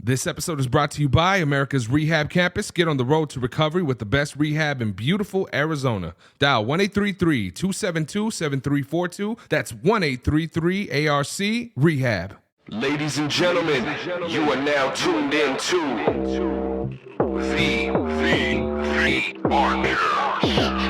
This episode is brought to you by Americas Rehab Campus. Get on the road to recovery with the best rehab in beautiful Arizona. Dial 1-833-272-7342. That's 1-833-ARC-REHAB. Ladies and gentlemen, you are now tuned in to the Americas.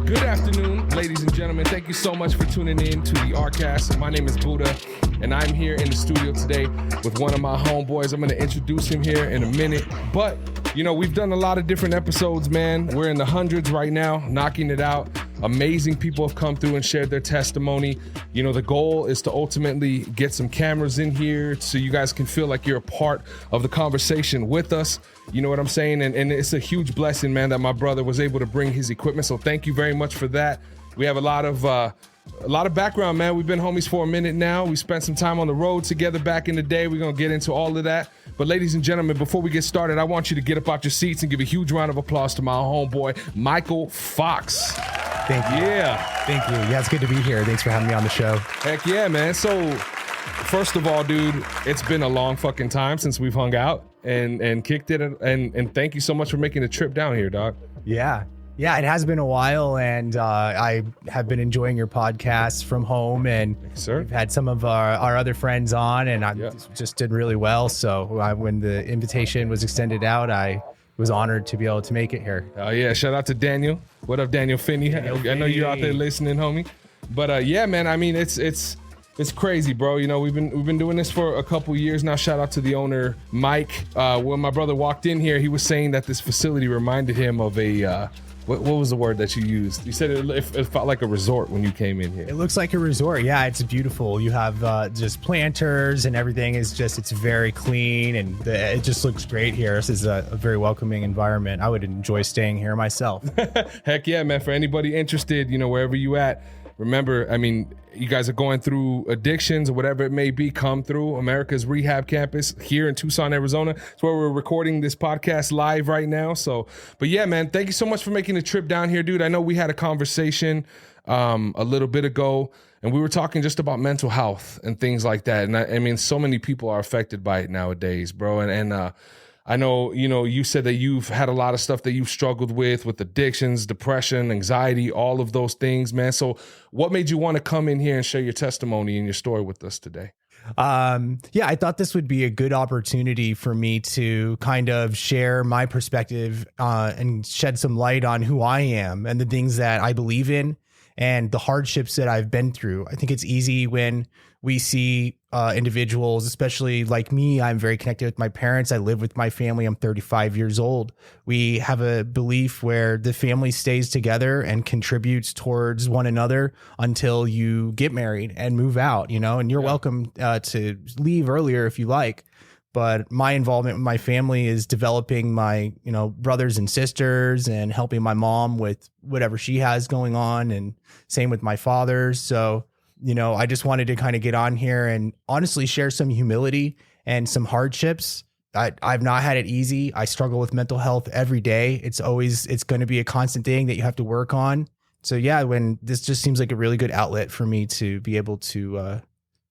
Good afternoon, ladies and gentlemen. Thank you so much for tuning in to the Arcast. My name is Buddha, and I'm here in the studio today with one of my homeboys. I'm going to introduce him here in a minute. But, you know, we've done a lot of different episodes, man. We're in the hundreds right now, knocking it out. Amazing people have come through and shared their testimony. You know, the goal is to ultimately get some cameras in here so you guys can feel like you're a part of the conversation with us. You know what I'm saying? And it's a huge blessing, man, that my brother was able to bring his equipment. So thank you very much for that. We have a lot of background, man. We've been homies for a minute now. We spent some time on the road together back in the day. We're going to get into all of that. But ladies and gentlemen, before we get started, I want you to get up out your seats and give a huge round of applause to my homeboy, Michael Foxx. Thank you. Yeah. Thank you. Yeah, it's good to be here. Thanks for having me on the show. Heck yeah, man. So first of all, dude, it's been a long fucking time since we've hung out and kicked it. And thank you so much for making the trip down here, dog. Yeah, it has been a while, and I have been enjoying your podcast from home, and we've had some of our other friends on, and I just did really well. So when the invitation was extended out, I was honored to be able to make it here. Oh yeah, shout out to Daniel. What up, Daniel Finney? I know you're out there listening, homie. But yeah, man, I mean, it's crazy, bro. You know, we've been doing this for a couple years now. Shout out to the owner, Mike. When my brother walked in here, he was saying that this facility reminded him of a what was the word that you used? You said it felt like a resort when you came in here. It looks like a resort. Yeah, it's beautiful. You have just planters and everything it's very clean, and it just looks great here. This is a very welcoming environment. I would enjoy staying here myself. Heck yeah, man. For anybody interested, you know, wherever you at, remember, I mean, you guys are going through addictions or whatever it may be, come through America's Rehab Campus here in Tucson, Arizona. It's where we're recording this podcast live right now. So, but yeah, man, thank you so much for making the trip down here, dude. I know we had a conversation a little bit ago, and we were talking just about mental health and things like that. And I mean, so many people are affected by it nowadays, bro. And I know, you know, you said that you've had a lot of stuff that you've struggled with addictions, depression, anxiety, all of those things, man. So what made you want to come in here and share your testimony and your story with us today? I thought this would be a good opportunity for me to kind of share my perspective and shed some light on who I am and the things that I believe in and the hardships that I've been through. I think it's easy when we see individuals, especially like me. I'm very connected with my parents. I live with my family. I'm 35 years old. We have a belief where the family stays together and contributes towards one another until you get married and move out, you know, and you're welcome to leave earlier if you like. But my involvement with my family is developing my, you know, brothers and sisters and helping my mom with whatever she has going on, and same with my father. So, you know, I just wanted to kind of get on here and honestly share some humility and some hardships. I've not had it easy. I struggle with mental health every day. It's going to be a constant thing that you have to work on. So yeah, when this just seems like a really good outlet for me to be able to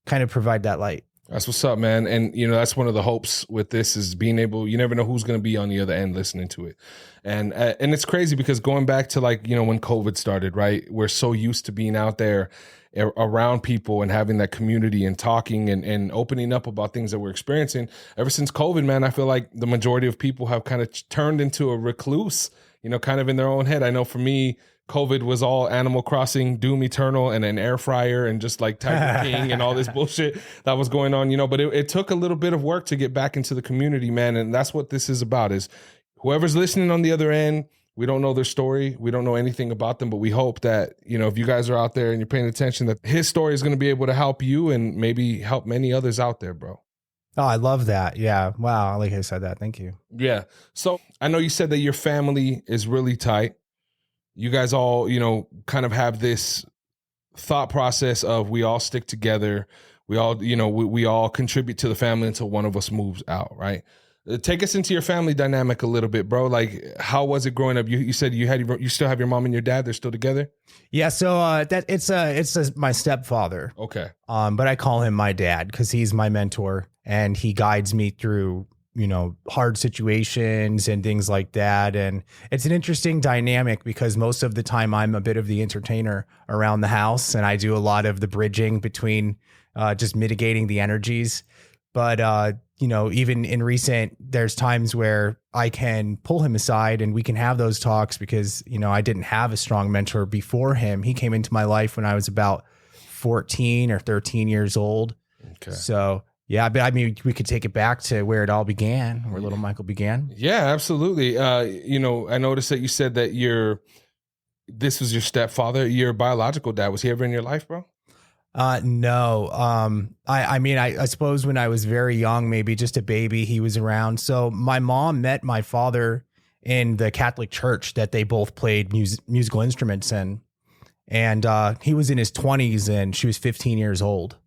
kind of provide that light. That's what's up, man. And, you know, that's one of the hopes with this is being able, you never know who's going to be on the other end listening to it. And it's crazy because going back to, like, you know, when COVID started, right, we're so used to being out there around people and having that community and talking and opening up about things that we're experiencing. Ever since COVID, man, I feel like the majority of people have kind of turned into a recluse, you know, kind of in their own head. I know for me, COVID was all Animal Crossing, Doom Eternal, and an air fryer and just like Tiger King and all this bullshit that was going on, you know, but it took a little bit of work to get back into the community, man. And that's what this is about, is whoever's listening on the other end, we don't know their story. We don't know anything about them, but we hope that, you know, if you guys are out there and you're paying attention, that his story is going to be able to help you and maybe help many others out there, bro. Oh, I love that. Yeah. Wow. I like how you said that. Thank you. Yeah. So I know you said that your family is really tight. You guys all, you know, kind of have this thought process of we all stick together. We all, you know, we all contribute to the family until one of us moves out, right? Take us into your family dynamic a little bit, bro. Like, how was it growing up? You said you still have your mom and your dad. They're still together. Yeah. So it's my stepfather. Okay. But I call him my dad because he's my mentor and he guides me through, hard situations and things like that. And it's an interesting dynamic because most of the time I'm a bit of the entertainer around the house and I do a lot of the bridging between just mitigating the energies. But, even in there's times where I can pull him aside and we can have those talks because, I didn't have a strong mentor before him. He came into my life when I was about 14 or 13 years old. Okay. So, yeah, but I mean, we could take it back to where it all began, where little Michael began. Yeah, absolutely. I noticed that you said that this was your stepfather, your biological dad. Was he ever in your life, bro? No. I suppose when I was very young, maybe just a baby, he was around. So my mom met my father in the Catholic church that they both played musical instruments in. And he was in his 20s and she was 15 years old.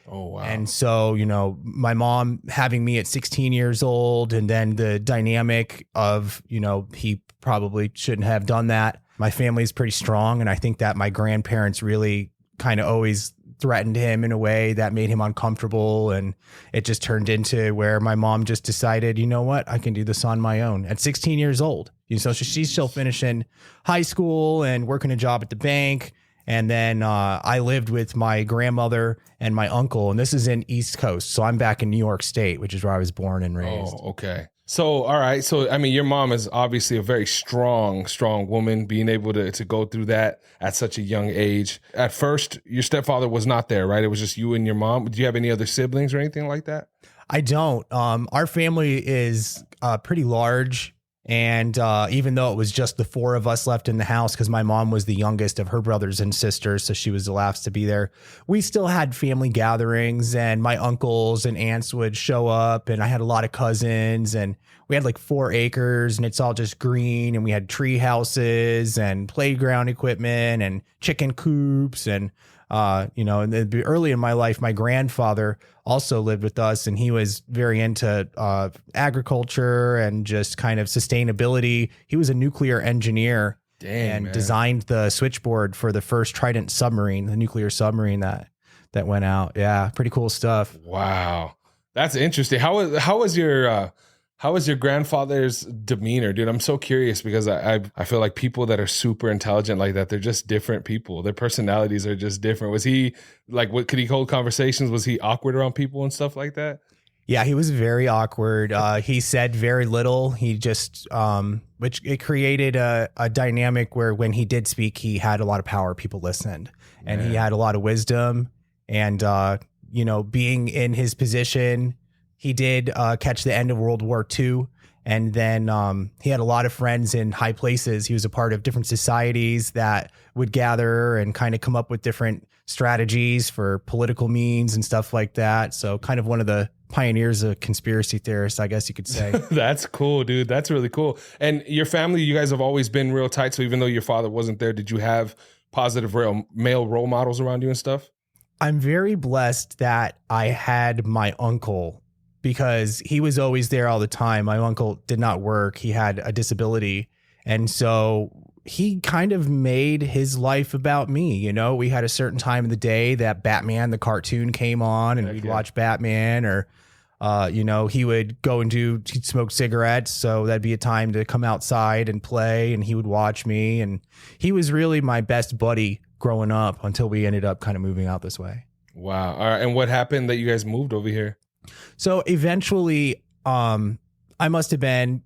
Oh, wow. And so, my mom having me at 16 years old and then the dynamic of, he probably shouldn't have done that. My family is pretty strong. And I think that my grandparents really kind of always threatened him in a way that made him uncomfortable. And it just turned into where my mom just decided, you know what, I can do this on my own at 16 years old. So she's still finishing high school and working a job at the bank. And then I lived with my grandmother and my uncle, and this is in East Coast. So I'm back in New York State, which is where I was born and raised. Oh, okay. So, all right. So, I mean, your mom is obviously a very strong woman, being able to go through that at such a young age. At first, your stepfather was not there, right? It was just you and your mom. Do you have any other siblings or anything like that? I don't. Our family is pretty large. And even though it was just the four of us left in the house, because my mom was the youngest of her brothers and sisters, so she was the last to be there, we still had family gatherings and my uncles and aunts would show up and I had a lot of cousins and we had like 4 acres and it's all just green and we had tree houses and playground equipment and chicken coops and and then early in my life, my grandfather also lived with us and he was very into agriculture and just kind of sustainability. He was a nuclear engineer and designed the switchboard for the first Trident submarine, the nuclear submarine that went out. Yeah, pretty cool stuff. Wow. That's interesting. How was your grandfather's demeanor, dude? I'm so curious because I feel like people that are super intelligent like that, they're just different people. Their personalities are just different. Was he could he hold conversations? Was he awkward around people and stuff like that? Yeah, he was very awkward. He said very little. He just, which it created a dynamic where when he did speak, he had a lot of power. People listened and he had a lot of wisdom and, being in his position, he did catch the end of World War II, and then he had a lot of friends in high places. He was a part of different societies that would gather and kind of come up with different strategies for political means and stuff like that. So kind of one of the pioneers of conspiracy theorists, I guess you could say. That's cool, dude. That's really cool. And your family, you guys have always been real tight. So even though your father wasn't there, did you have positive male role models around you and stuff? I'm very blessed that I had my uncle, because he was always there all the time. My uncle did not work. He had a disability. And so he kind of made his life about me. We had a certain time of the day that Batman, the cartoon, came on and we'd watch Batman or, he would go and he'd smoke cigarettes. So that'd be a time to come outside and play and he would watch me. And he was really my best buddy growing up until we ended up kind of moving out this way. Wow. All right. And what happened that you guys moved over here? So eventually, I must have been,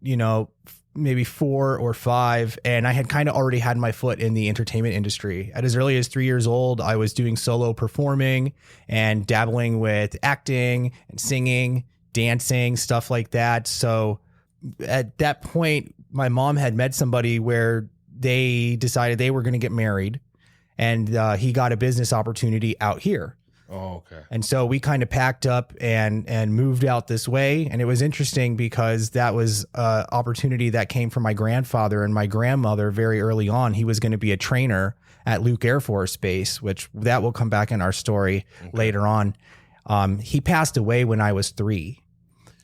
maybe 4 or 5, and I had kind of already had my foot in the entertainment industry. At as early as 3 years old, I was doing solo performing and dabbling with acting and singing, dancing, stuff like that. So at that point, my mom had met somebody where they decided they were going to get married, and he got a business opportunity out here. Oh, okay. And so we kind of packed up and moved out this way. And it was interesting because that was an opportunity that came from my grandfather and my grandmother very early on. He was going to be a trainer at Luke Air Force Base, which that will come back in our story later on. He passed away when I was 3.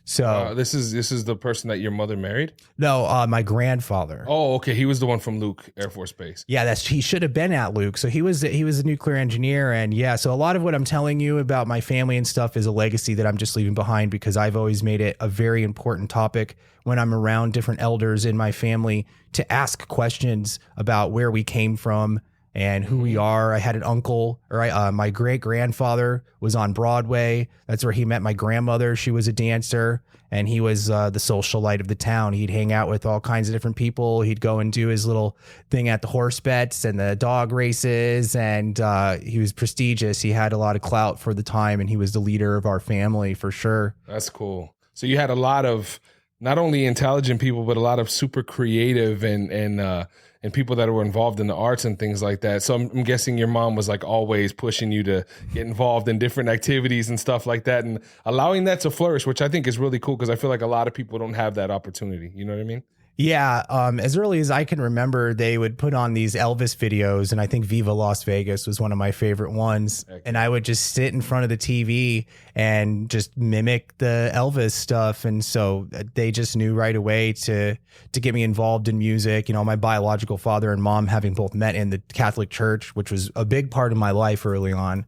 So this is the person that your mother married? no, my grandfather. Oh, okay. He was the one from Luke Air Force Base. Yeah, he should have been at Luke. So he was a nuclear engineer, and yeah. So a lot of what I'm telling you about my family and stuff is a legacy that I'm just leaving behind because I've always made it a very important topic when I'm around different elders in my family to ask questions about where we came from and who we are. I had an uncle, or my great grandfather was on Broadway. That's where he met my grandmother. She was a dancer, and he was the socialite of the town. He'd hang out with all kinds of different people. He'd go and do his little thing at the horse bets and the dog races, and he was prestigious. He had a lot of clout for the time, and he was the leader of our family for sure. That's cool. So you had a lot of not only intelligent people, but a lot of super creative and people that were involved in the arts and things like that. So I'm guessing your mom was like always pushing you to get involved in different activities and stuff like that and allowing that to flourish, which I think is really cool because I feel like a lot of people don't have that opportunity. You know what I mean? Yeah. As early as I can remember, they would put on these Elvis videos, and I think Viva Las Vegas was one of my favorite ones. And I would just sit in front of the TV and just mimic the Elvis stuff. And so they just knew right away to get me involved in music. You know, my biological father and mom having both met in the Catholic Church, which was a big part of my life early on.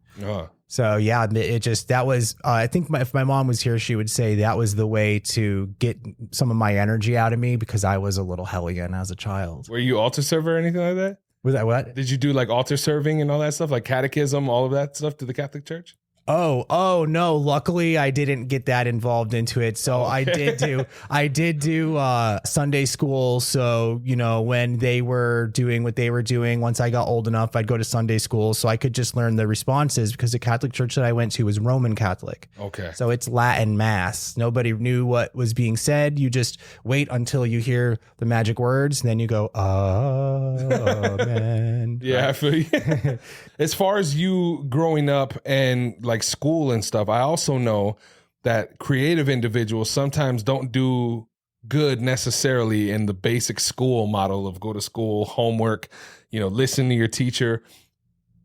So yeah, that was, I think if my mom was here, she would say that was the way to get some of my energy out of me because I was a little hellion as a child. Were you altar server or anything like that? Was that what? Did you do like altar serving and all that stuff, like catechism, all of that stuff to the Catholic Church? Oh no. Luckily I didn't get that involved into it. So I did do Sunday school. So, you know, when they were doing what they were doing, once I got old enough, I'd go to Sunday school so I could just learn the responses because the Catholic church that I went to was Roman Catholic. Okay. So it's Latin mass. Nobody knew what was being said. You just wait until you hear the magic words and then you go, amen. Yeah, I feel you. As far as you growing up and like school and stuff, I also know that creative individuals sometimes don't do good necessarily in the basic school model of go to school, homework, you know, listen to your teacher.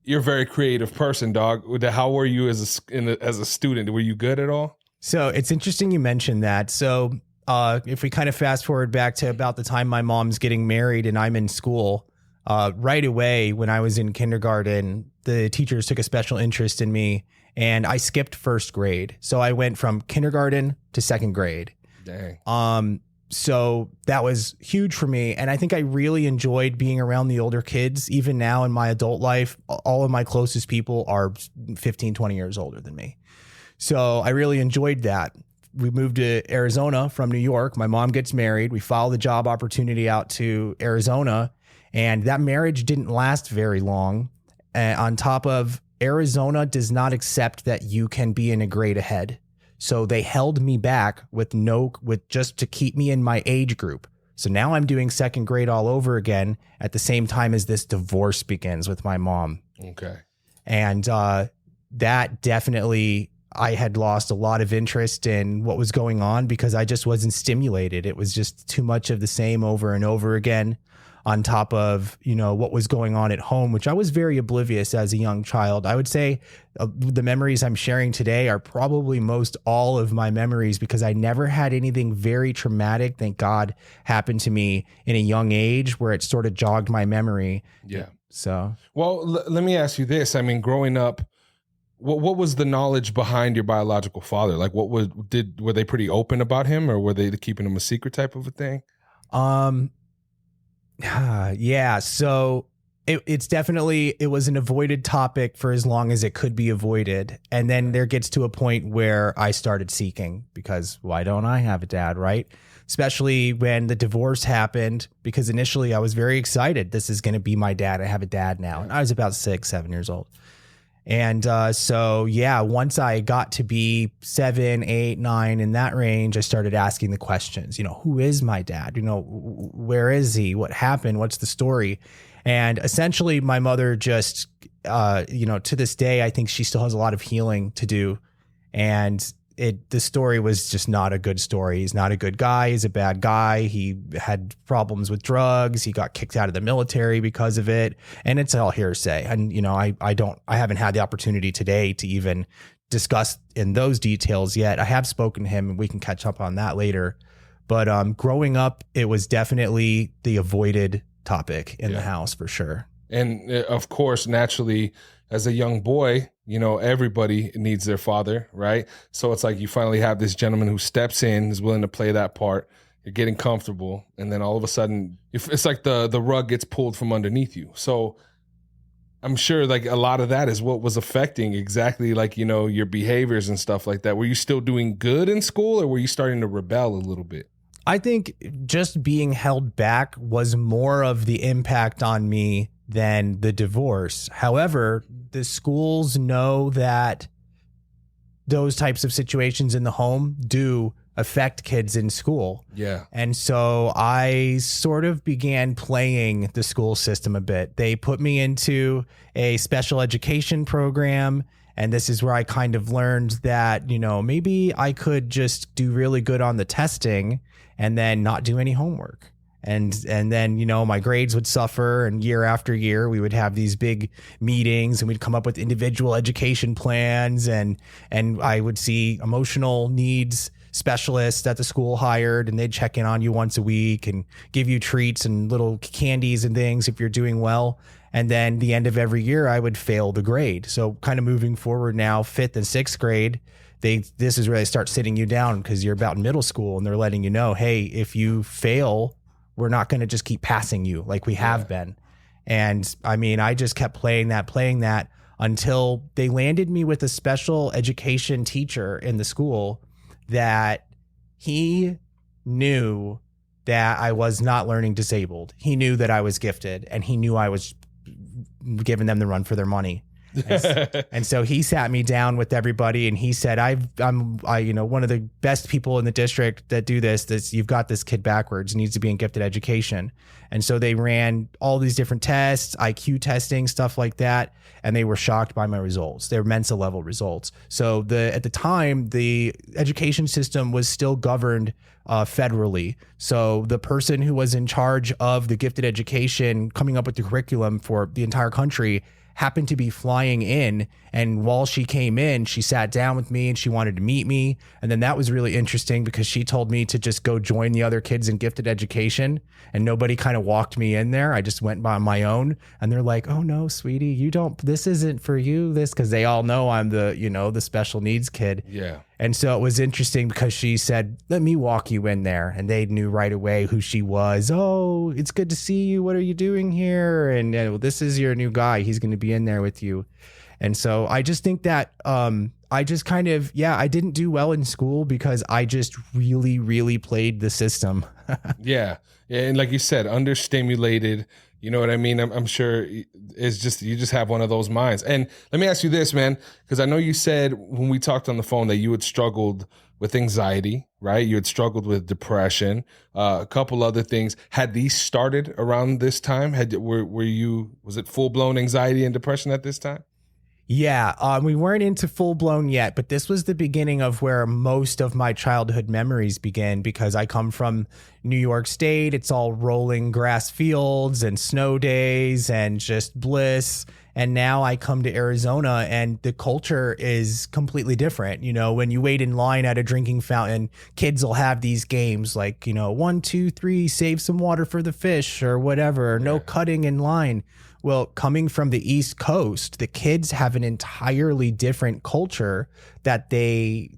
You're a very creative person, dog. How were you as a student? Were you good at all? So it's interesting you mentioned that. So if we kind of fast forward back to about the time my mom's getting married and I'm in school, right away when I was in kindergarten, the teachers took a special interest in me and I skipped first grade. So I went from kindergarten to second grade. Dang. So that was huge for me. And I think I really enjoyed being around the older kids. Even now in my adult life, all of my closest people are 15, 20 years older than me. So I really enjoyed that. We moved to Arizona from New York. My mom gets married. We follow the job opportunity out to Arizona. And that marriage didn't last very long. On top of Arizona does not accept that you can be in a grade ahead. So they held me back with just to keep me in my age group. So now I'm doing second grade all over again at the same time as this divorce begins with my mom. Okay. And that definitely, I had lost a lot of interest in what was going on because I just wasn't stimulated. It was just too much of the same over and over again on top of, you know, what was going on at home, which I was very oblivious as a young child. I would say the memories I'm sharing today are probably most all of my memories because I never had anything very traumatic, thank God, happen to me in a young age where it sort of jogged my memory. Yeah. So, well, let me ask you this. I mean, growing up, what was the knowledge behind your biological father? Like, were they pretty open about him, or were they keeping him a secret type of a thing? Yeah. So it's definitely, it was an avoided topic for as long as it could be avoided. And then there gets to a point where I started seeking because why don't I have a dad, right? Especially when the divorce happened, because initially I was very excited. This is going to be my dad. I have a dad now. And I was about 6, 7 years old. And so, yeah, once I got to be 7, 8, 9 in that range, I started asking the questions, you know, who is my dad? You know, where is he? What happened? What's the story? And essentially my mother just, you know, to this day, I think she still has a lot of healing to do. And the story was just not a good story. He's not a good guy. He's a bad guy. He had problems with drugs. He got kicked out of the military because of it. And it's all hearsay. And, you know, I haven't had the opportunity today to even discussed in those details yet. I have spoken to him, and we can catch up on that later. But growing up, it was definitely the avoided topic in the house for sure. And of course, naturally, as a young boy, you know, everybody needs their father, right? So it's like you finally have this gentleman who steps in, is willing to play that part. You're getting comfortable, and then all of a sudden, it's like the rug gets pulled from underneath you. So I'm sure like a lot of that is what was affecting exactly like, you know, your behaviors and stuff like that. Were you still doing good in school, or were you starting to rebel a little bit? I think just being held back was more of the impact on me than the divorce. However, the schools know that those types of situations in the home do affect kids in school. Yeah. And so I sort of began playing the school system a bit. They put me into a special education program, and this is where I kind of learned that, you know, maybe I could just do really good on the testing and then not do any homework. And then, you know, my grades would suffer, and year after year we would have these big meetings, and we'd come up with individual education plans, and I would see emotional needs specialists that the school hired, and they'd check in on you once a week and give you treats and little candies and things if you're doing well. And then the end of every year I would fail the grade. So kind of moving forward now, 5th and 6th grade, this is where they start sitting you down, because you're about in middle school, and they're letting you know, hey, if you fail, we're not going to just keep passing you like we have been. And I mean, I just kept playing that until they landed me with a special education teacher in the school that he knew that I was not learning disabled. He knew that I was gifted, and he knew I was giving them the run for their money. And so he sat me down with everybody, and he said, I'm you know, one of the best people in the district that do this, you've got this kid backwards, needs to be in gifted education. And so they ran all these different tests, IQ testing, stuff like that. And they were shocked by my results. They were Mensa level results. So at the time, the education system was still governed federally. So the person who was in charge of the gifted education, coming up with the curriculum for the entire country, happened to be flying in. And while she came in, she sat down with me and she wanted to meet me. And then that was really interesting, because she told me to just go join the other kids in gifted education, and nobody kind of walked me in there. I just went by my own, and they're like, oh no, sweetie, this isn't for you, because they all know I'm the special needs kid. Yeah. And so it was interesting, because she said, let me walk you in there. And they knew right away who she was. Oh, it's good to see you. What are you doing here? And this is your new guy. He's going to be in there with you. And so I just think that I just kind of, I didn't do well in school because I just really, really played the system. Yeah. And like you said, understimulated. You know what I mean? I'm sure it's just, you just have one of those minds. And let me ask you this, man, because I know you said when we talked on the phone that you had struggled with anxiety, right? You had struggled with depression, a couple other things. Had these started around this time? Was it full blown anxiety and depression at this time? Yeah, we weren't into full blown yet, but this was the beginning of where most of my childhood memories began, because I come from New York State. It's all rolling grass fields and snow days and just bliss. And now I come to Arizona, and the culture is completely different. You know, when you wait in line at a drinking fountain, kids will have these games like, 1, 2, 3, save some water for the fish or whatever, or no cutting in line. Well, coming from the East Coast, the kids have an entirely different culture that they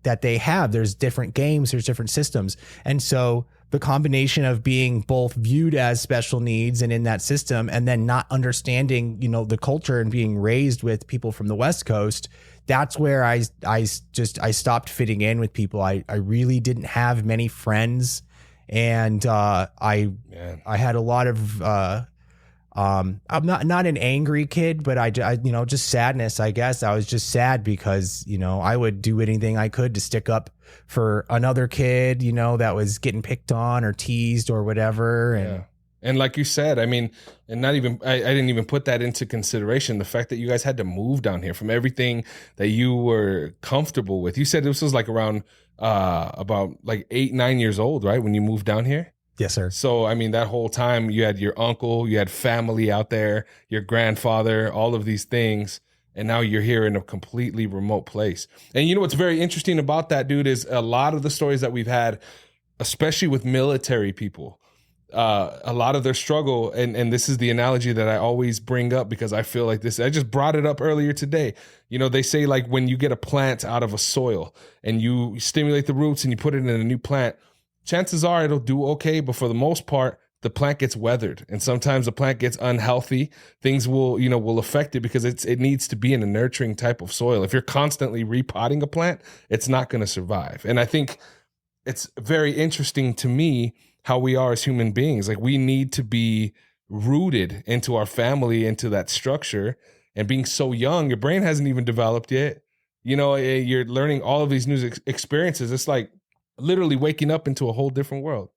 have. There's different games, there's different systems. And so the combination of being both viewed as special needs and in that system, and then not understanding, the culture and being raised with people from the West Coast, that's where I stopped fitting in with people. I really didn't have many friends, and I had a lot of I'm not an angry kid, but I just sadness, I guess. I was just sad because, I would do anything I could to stick up for another kid, that was getting picked on or teased or whatever. And And like you said, I mean, and not even, I didn't even put that into consideration. The fact that you guys had to move down here from everything that you were comfortable with. You said this was like around about like 8, 9 years old, right? When you moved down here? Yes, sir. So, I mean, that whole time you had your uncle, you had family out there, your grandfather, all of these things. And now you're here in a completely remote place. And you know what's very interesting about that, dude, is a lot of the stories that we've had, especially with military people, a lot of their struggle, and this is the analogy that I always bring up because I feel like this, I just brought it up earlier today. You know, they say like when you get a plant out of a soil and you stimulate the roots and you put it in a new plant, chances are it'll do okay, but for the most part, the plant gets weathered, and sometimes the plant gets unhealthy. Things will affect it because it needs to be in a nurturing type of soil. If you're constantly repotting a plant, it's not going to survive. And I think it's very interesting to me how we are as human beings. Like, we need to be rooted into our family, into that structure. And being so young, your brain hasn't even developed yet. You know, you're learning all of these new experiences. It's like literally waking up into a whole different world.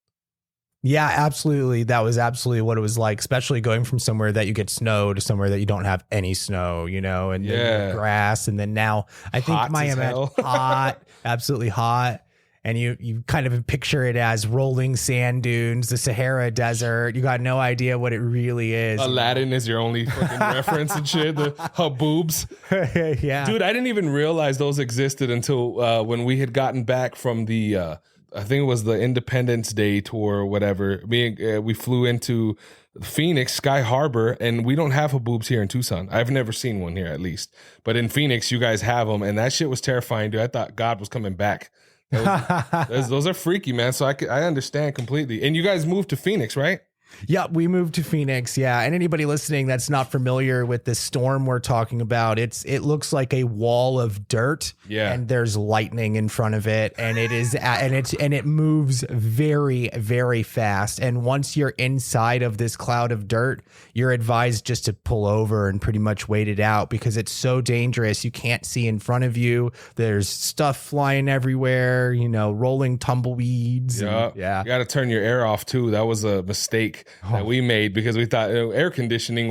Yeah, absolutely. That was absolutely what it was like, especially going from somewhere that you get snow to somewhere that you don't have any snow, you know, and then grass. And then now I think hot, absolutely hot. And you kind of picture it as rolling sand dunes, the Sahara Desert. You got no idea what it really is. Aladdin is your only fucking reference and shit. The boobs. Yeah. Dude, I didn't even realize those existed until when we had gotten back from the I think it was the Independence Day tour or whatever. We flew into Phoenix, Sky Harbor, and we don't have haboobs here in Tucson. I've never seen one here, at least. But in Phoenix, you guys have them, and that shit was terrifying, dude. I thought God was coming back. Those are freaky, man. So I understand completely. And you guys moved to Phoenix, right? Yeah, we moved to Phoenix. Yeah. And anybody listening that's not familiar with the storm we're talking about, it looks like a wall of dirt. Yeah. And there's lightning in front of it. And it moves very, very fast. And once you're inside of this cloud of dirt, you're advised just to pull over and pretty much wait it out because it's so dangerous. You can't see in front of you. There's stuff flying everywhere, you know, rolling tumbleweeds. Yeah. You got to turn your air off too. That was a mistake that we made because we thought air conditioning.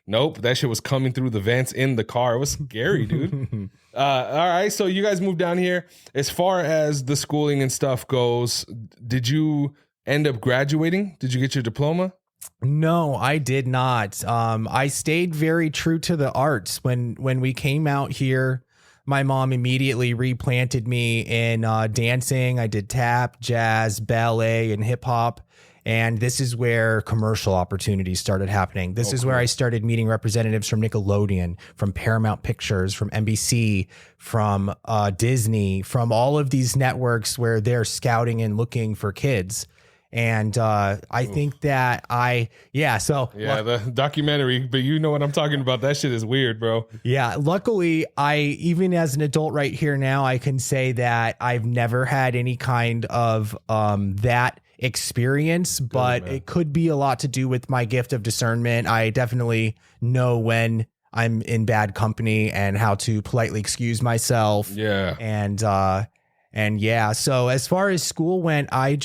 Nope, that shit was coming through the vents in the car. It was scary, dude. All right, so you guys moved down here. As far as the schooling and stuff goes, did you end up graduating? Did you get your diploma? No, I did not. I stayed very true to the arts. When we came out here, my mom immediately replanted me in dancing. I did tap, jazz, ballet, and hip hop. And this is where commercial opportunities started happening. This is where I started meeting representatives from Nickelodeon, from Paramount Pictures, from NBC, from Disney, from all of these networks where they're scouting and looking for kids. And I think that the documentary, but you know what I'm talking about. That shit is weird, bro. Yeah. Luckily, even as an adult right here now, I can say that I've never had any kind of that experience, but it could be a lot to do with my gift of discernment. I definitely know when I'm in bad company and how to politely excuse myself. Yeah. And yeah, so as far as school went, I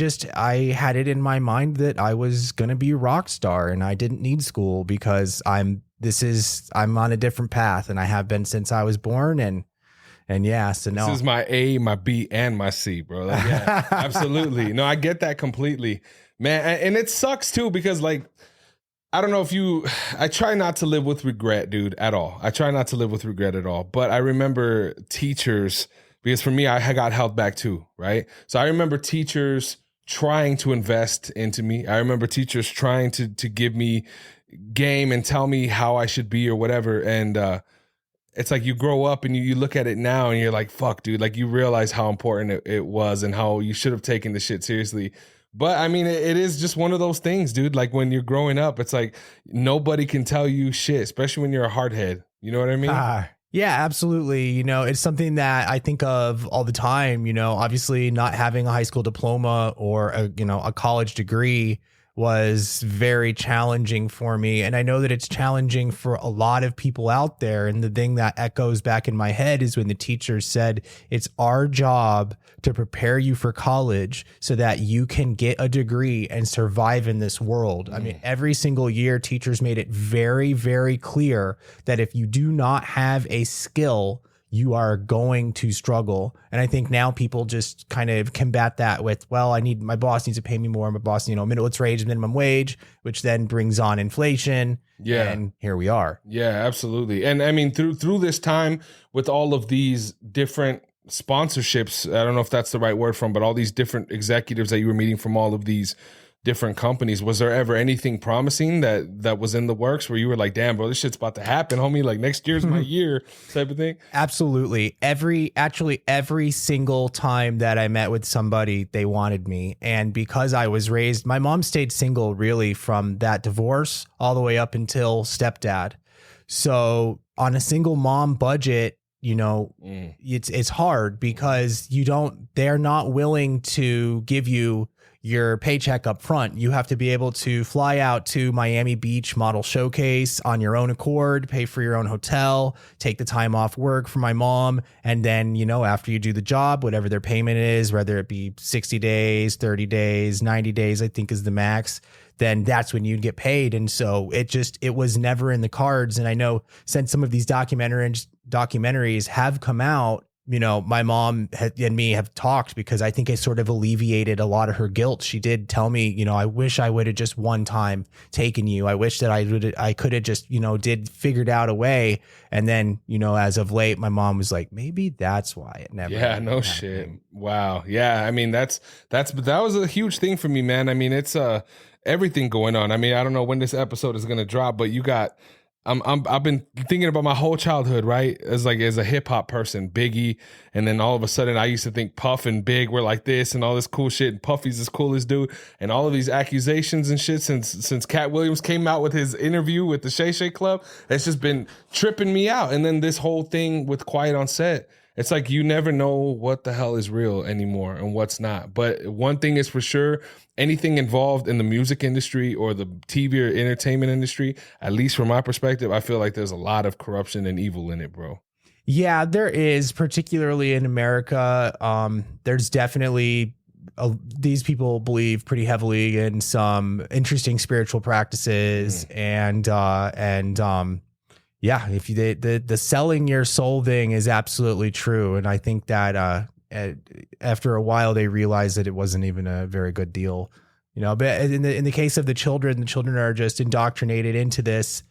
had it in my mind that I was going to be a rock star and I didn't need school because I'm on a different path and I have been since I was born. And yeah, so no. This is my A, my B, and my C, bro. Like, yeah, absolutely. No, I get that completely, man. And it sucks too because, like, I don't know I try not to live with regret, dude, at all. I try not to live with regret at all. But I remember teachers, because for me, I got held back too, right? So I remember teachers trying to invest into me. I remember teachers trying to give me game and tell me how I should be or whatever. And it's like you grow up and you look at it now and you're like, fuck, dude. Like, you realize how important it was and how you should have taken the shit seriously. But I mean, it is just one of those things, dude. Like, when you're growing up, it's like nobody can tell you shit, especially when you're a hardhead. You know what I mean? Yeah, absolutely. You know, it's something that I think of all the time. You know, obviously not having a high school diploma or a college degree was very challenging for me. And I know that it's challenging for a lot of people out there. And the thing that echoes back in my head is when the teacher said, it's our job to prepare you for college so that you can get a degree and survive in this world. I mean, every single year, teachers made it very, very clear that if you do not have a skill, you are going to struggle. And I think now people just kind of combat that with, well, my boss needs to pay me more. My boss, let's raise minimum wage, which then brings on inflation. Yeah. And here we are. Yeah, absolutely. And I mean, through this time with all of these different sponsorships, I don't know if that's the right word but all these different executives that you were meeting from all of these different companies, was there ever anything promising that was in the works where you were like, damn, bro, this shit's about to happen, homie, like next year's my year type of thing? Absolutely. Every single time that I met with somebody, they wanted me. And because I was raised, my mom stayed single really from that divorce all the way up until stepdad. So on a single mom budget, it's hard because they're not willing to give you your paycheck up front. You have to be able to fly out to Miami Beach Model Showcase on your own accord, pay for your own hotel, take the time off work for my mom. And then, after you do the job, whatever their payment is, whether it be 60 days, 30 days, 90 days, I think is the max, then that's when you'd get paid. And so it was never in the cards. And I know since some of these documentaries have come out, my mom and me have talked, because I think it sort of alleviated a lot of her guilt. She did tell me, I wish I would have just one time taken you. I wish that I could have just, figured out a way. And then, as of late, my mom was like, maybe that's why it never. Yeah, no shit. Wow. Yeah. I mean, that was a huge thing for me, man. I mean, it's everything going on. I mean, I don't know when this episode is going to drop, but you got, I've been thinking about my whole childhood, right? As a hip hop person, Biggie, and then all of a sudden I used to think Puff and Big were like this and all this cool shit, and Puffy's this coolest dude, and all of these accusations and shit since Cat Williams came out with his interview with the Shay Shay Club, it's just been tripping me out. And then this whole thing with Quiet on Set, it's like you never know what the hell is real anymore and what's not. But one thing is for sure, anything involved in the music industry or the TV or entertainment industry, at least from my perspective, I feel like there's a lot of corruption and evil in it, bro. Yeah, there is, particularly in America. There's definitely these people believe pretty heavily in some interesting spiritual practices, and yeah, if the selling your soul thing is absolutely true. And I think that after a while they realized that it wasn't even a very good deal, but in the case of the children are just indoctrinated into this,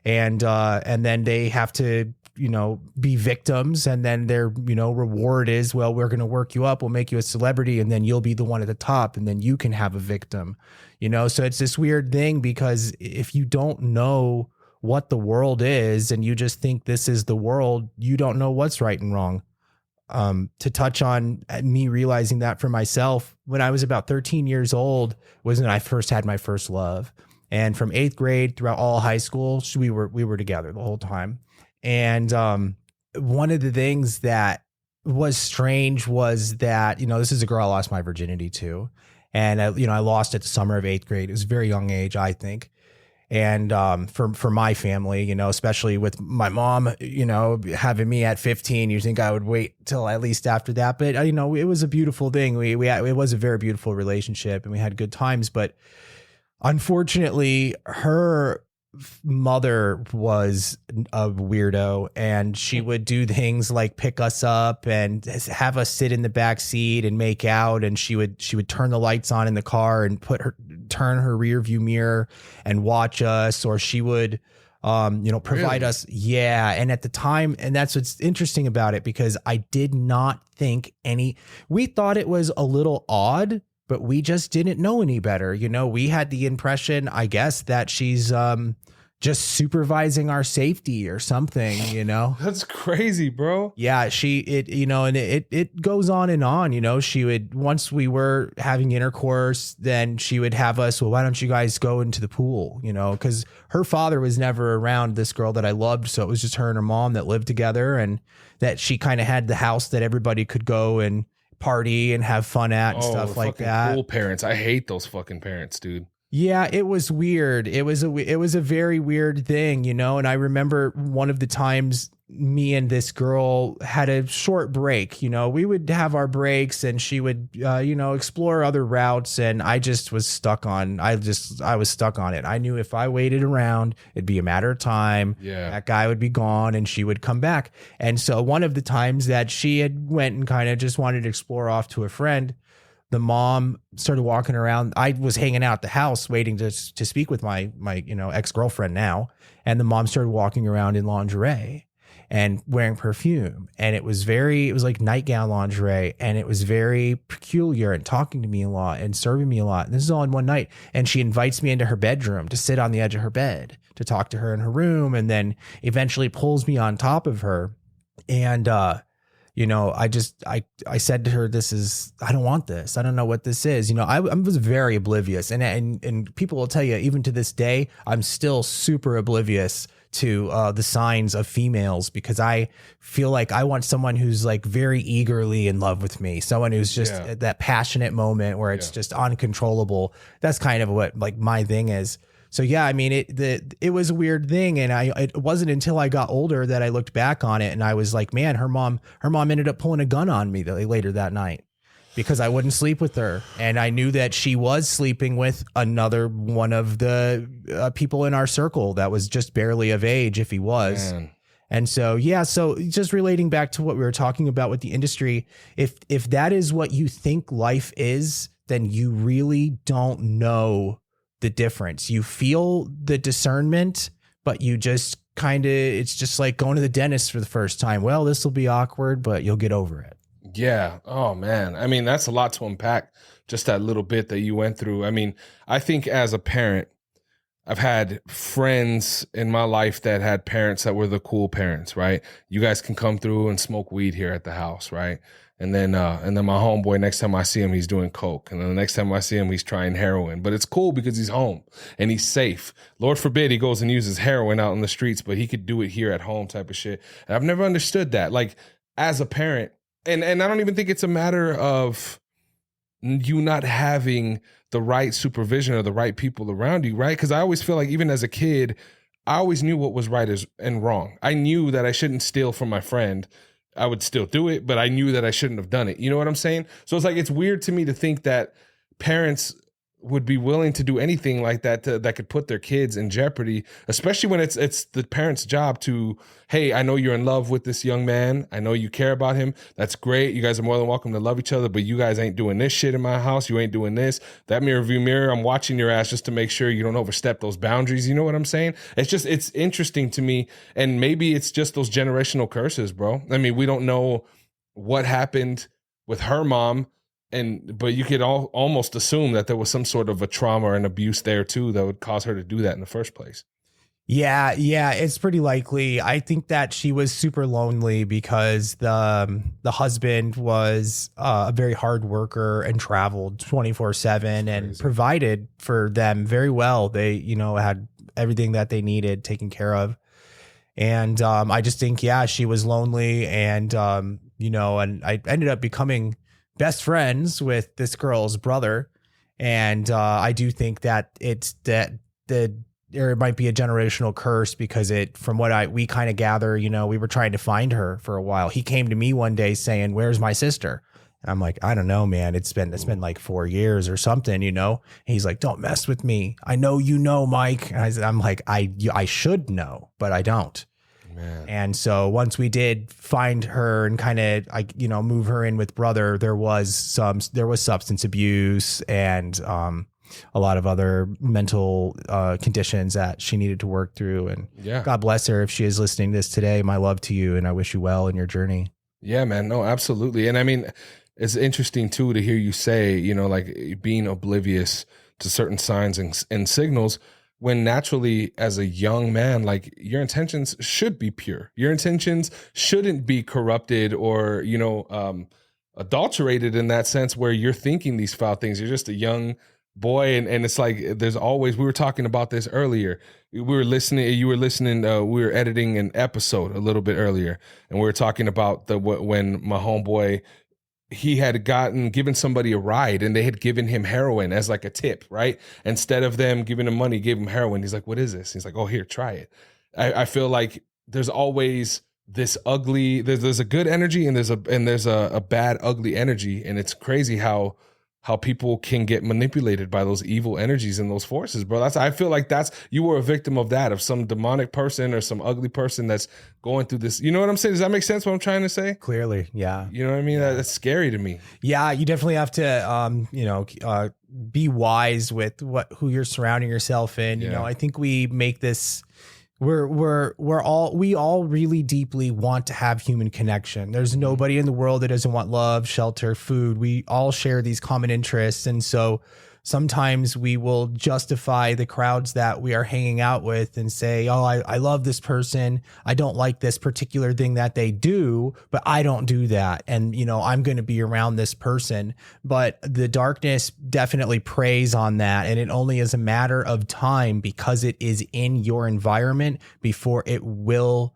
and then they have to, be victims, and then their, reward is, well, we're going to work you up. We'll make you a celebrity, and then you'll be the one at the top, and then you can have a victim, so it's this weird thing, because if you don't know what the world is and you just think this is the world, you don't know what's right and wrong. To touch on me realizing that for myself, when I was about 13 years old was when I first had my first love. And from 8th grade throughout all high school, we were together the whole time. And one of the things that was strange was that, this is a girl I lost my virginity to. And I lost it the summer of 8th grade. It was a very young age, I think. And for my family, especially with my mom, having me at 15, you think I would wait till at least after that. But, it was a beautiful thing. It was a very beautiful relationship, and we had good times. But unfortunately, her mother was a weirdo, and she would do things like pick us up and have us sit in the back seat and make out, and she would turn the lights on in the car and turn her rear view mirror and watch us, or she would provide us. Yeah. And at the time, and that's what's interesting about it, because I did not think we thought it was a little odd, but we just didn't know any better. We had the impression, I guess, that she's just supervising our safety or something, That's crazy, bro. Yeah, and it goes on and on. She would, once we were having intercourse, then she would have us, well, why don't you guys go into the pool? Because her father was never around this girl that I loved. So it was just her and her mom that lived together, and that she kind of had the house that everybody could go and party and have fun at and stuff like that. Cool parents. I hate those fucking parents, dude. Yeah, it was weird. It was a very weird thing, you know. And I remember one of the times me and this girl had a short break. You know, we would have our breaks, and she would, explore other routes. And I just was stuck on. I was stuck on it. I knew if I waited around, it'd be a matter of time. Yeah. That guy would be gone, and she would come back. And so one of the times that she had went and kind of just wanted to explore off to a friend, the mom started walking around. I was hanging out at the house waiting to speak with my ex-girlfriend now. And the mom started walking around in lingerie and wearing perfume. And it was like nightgown lingerie. And it was very peculiar, and talking to me a lot and serving me a lot. And this is all in one night. And she invites me into her bedroom to sit on the edge of her bed to talk to her in her room. And then eventually pulls me on top of her. And, I said to her, I don't want this. I don't know what this is. You know, I was very oblivious, and people will tell you, even to this day, I'm still super oblivious to the signs of females, because I feel like I want someone who's like very eagerly in love with me. Someone who's just at that passionate moment where it's just uncontrollable. That's kind of what like my thing is. So yeah, I mean, it was a weird thing, and it wasn't until I got older that I looked back on it, and I was like, man, her mom ended up pulling a gun on me later that night because I wouldn't sleep with her, and I knew that she was sleeping with another one of the people in our circle that was just barely of age, if he was. Man. And so, yeah, so just relating back to what we were talking about with the industry, if that is what you think life is, then you really don't know the difference. You feel the discernment, but you just it's just like going to the dentist for the first time. Well, this will be awkward, but you'll get over it. Yeah. Oh man. I mean, that's a lot to unpack, just that little bit that you went through. I mean, I think as a parent, I've had friends in my life that had parents that were the cool parents, right? You guys can come through and smoke weed here at the house, right? And then my homeboy, next time I see him, he's doing coke. And then the next time I see him, he's trying heroin. But it's cool because he's home and he's safe. Lord forbid he goes and uses heroin out in the streets, but he could do it here at home type of shit. And I've never understood that. Like, as a parent, and I don't even think it's a matter of you not having the right supervision or the right people around you, right? Because I always feel like even as a kid, I always knew what was right and wrong. I knew that I shouldn't steal from my friend. I would still do it, but I knew that I shouldn't have done it. You know what I'm saying? So it's like, it's weird to me to think that parents would be willing to do anything like that that could put their kids in jeopardy, especially when it's the parent's job to, hey, I know you're in love with this young man. I know you care about him. That's great. You guys are more than welcome to love each other, but you guys ain't doing this shit in my house. You ain't doing this. That mirror view mirror, I'm watching your ass just to make sure you don't overstep those boundaries. You know what I'm saying? It's interesting to me. And maybe it's just those generational curses, bro. I mean, we don't know what happened with her mom, but you could almost assume that there was some sort of a trauma or an abuse there too that would cause her to do that in the first place. Yeah, it's pretty likely. I think that she was super lonely because the husband was a very hard worker and traveled 24/7 and provided for them very well. They, had everything that they needed taken care of. And I just think, she was lonely, and and I ended up becoming best friends with this girl's brother. And I do think that there might be a generational curse, because from what we kind of gather, we were trying to find her for a while. He came to me one day saying, "Where's my sister?" And I'm like, "I don't know, man. It's been like 4 years or something, And he's like, "Don't mess with me. I know, Mike." And I'm like, I should know, but I don't. Man. And so once we did find her and kind of move her in with brother, there was substance abuse and a lot of other mental conditions that she needed to work through. And God bless her if she is listening to this today. My love to you, and I wish you well in your journey. Yeah, man. No, absolutely. And I mean, it's interesting too to hear you say, like being oblivious to certain signs and signals, when naturally as a young man, like your intentions should be pure. Your intentions shouldn't be corrupted or, adulterated in that sense where you're thinking these foul things. You're just a young boy. And it's like, we were talking about this earlier. You were listening, we were editing an episode a little bit earlier, and we were talking about when my homeboy he had given somebody a ride and they had given him heroin as like a tip, right? Instead of them giving him money, gave him heroin. He's like, what is this? He's like, oh, here, try it. I feel like there's always this ugly, there's a good energy and there's a bad, ugly energy. And it's crazy how people can get manipulated by those evil energies and those forces, bro. I feel like you were a victim of that, of some demonic person or some ugly person that's going through this. You know what I'm saying? Does that make sense what I'm trying to say? Clearly. Yeah. You know what I mean? That's scary to me. Yeah. You definitely have to, be wise with who you're surrounding yourself in. You know, I think we make this, we all really deeply want to have human connection. There's nobody in the world that doesn't want love, shelter, food. We all share these common interests. And so sometimes we will justify the crowds that we are hanging out with and say, oh, I love this person. I don't like this particular thing that they do, but I don't do that. And, I'm going to be around this person. But the darkness definitely preys on that. And it only is a matter of time because it is in your environment before you're